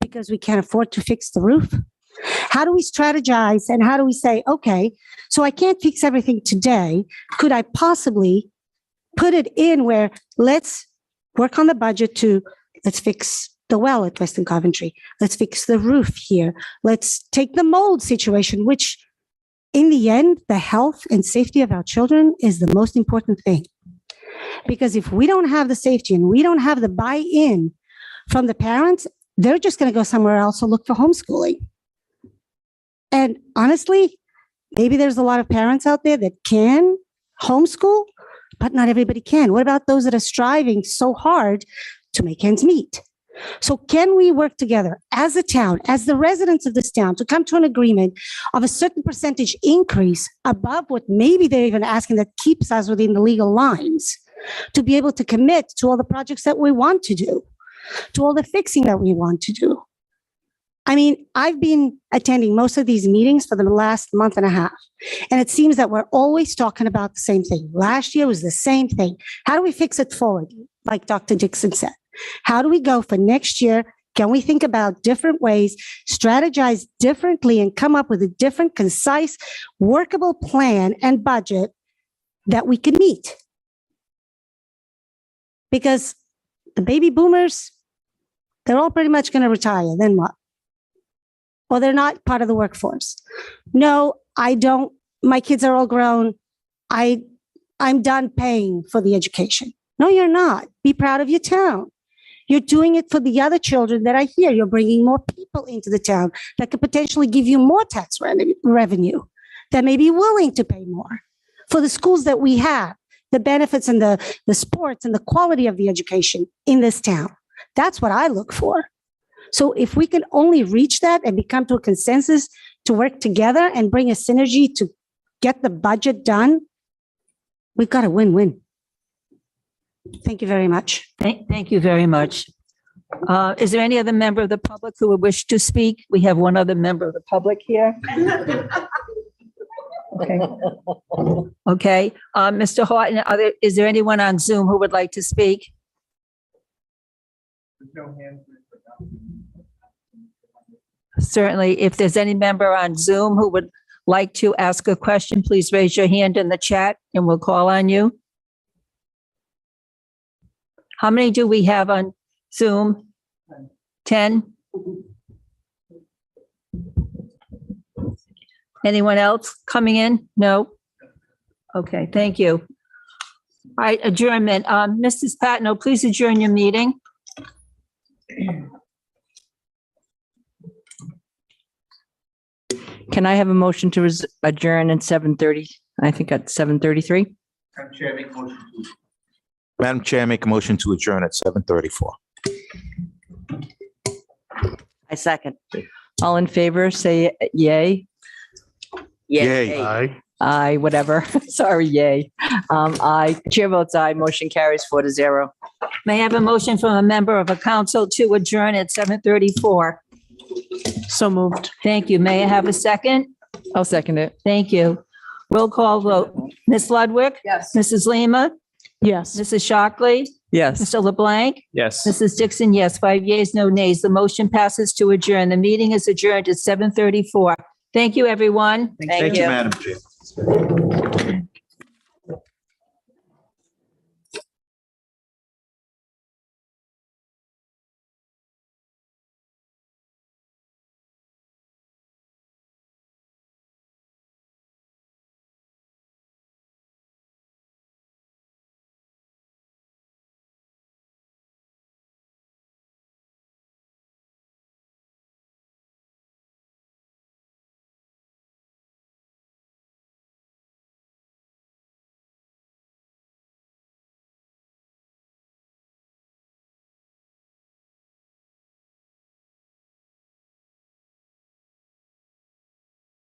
J: because we can't afford to fix the roof? How do we strategize and how do we say, okay, so I can't fix everything today. Could I possibly put it in where let's work on the budget to, let's fix the well at Western Coventry. Let's fix the roof here. Let's take the mold situation, which in the end, the health and safety of our children is the most important thing. Because if we don't have the safety and we don't have the buy-in from the parents, they're just going to go somewhere else or look for homeschooling. And honestly, maybe there's a lot of parents out there that can homeschool, but not everybody can. What about those that are striving so hard to make ends meet? So can we work together as a town, as the residents of this town, to come to an agreement of a certain percentage increase above what maybe they're even asking that keeps us within the legal lines to be able to commit to all the projects that we want to do, to all the fixing that we want to do? I mean, I've been attending most of these meetings for the last month and a half, and it seems that we're always talking about the same thing. Last year was the same thing. How do we fix it forward? Like Dr. Dixon said. How do we go for next year? Can we think about different ways, strategize differently, and come up with a different, concise, workable plan and budget that we can meet? Because the baby boomers, they're all pretty much going to retire. Then what? Well, they're not part of the workforce. No, I don't. My kids are all grown. I'm done paying for the education. No, you're not. Be proud of your town. You're doing it for the other children that are here. You're bringing more people into the town that could potentially give you more tax revenue, that may be willing to pay more for the schools that we have, the benefits and the sports and the quality of the education in this town. That's what I look for. So if we can only reach that and become to a consensus to work together and bring a synergy to get the budget done, we've got a win-win. Thank you very much.
A: Thank you very much. Is there any other member of the public who would wish to speak? We have one other member of the public here. Okay. Okay, Mr. Horton, is there anyone on Zoom who would like to speak? Certainly, if there's any member on Zoom who would like to ask a question, please raise your hand in the chat and we'll call on you. How many do we have on Zoom? 10? Anyone else coming in? No? Okay, thank you. All right, adjournment. Mrs. Patno, please adjourn your meeting.
D: Can I have a motion to adjourn at 7:30? I think at 7:33?
K: Madam Chair, make a motion to adjourn at 7:34.
H: I second.
D: All in favor, say yay.
K: Yay.
I: Aye.
D: Aye, whatever. Sorry, yay. Aye. Chair votes aye. Motion carries 4-0.
A: May I have a motion from a member of a council to adjourn at 7:34?
G: So moved.
A: Thank you. May I have a second?
D: I'll second it.
A: Thank you. Roll call vote. Ms. Ludwig?
H: Yes.
A: Mrs. Lima?
G: Yes.
A: Mrs. Shockley?
D: Yes.
A: Mr. LeBlanc?
B: Yes.
A: Mrs. Dixon, yes. 5 yeas, no nays. The motion passes to adjourn. The meeting is adjourned at 7:34. Thank you, everyone.
H: Thank you.
K: Madam Chair.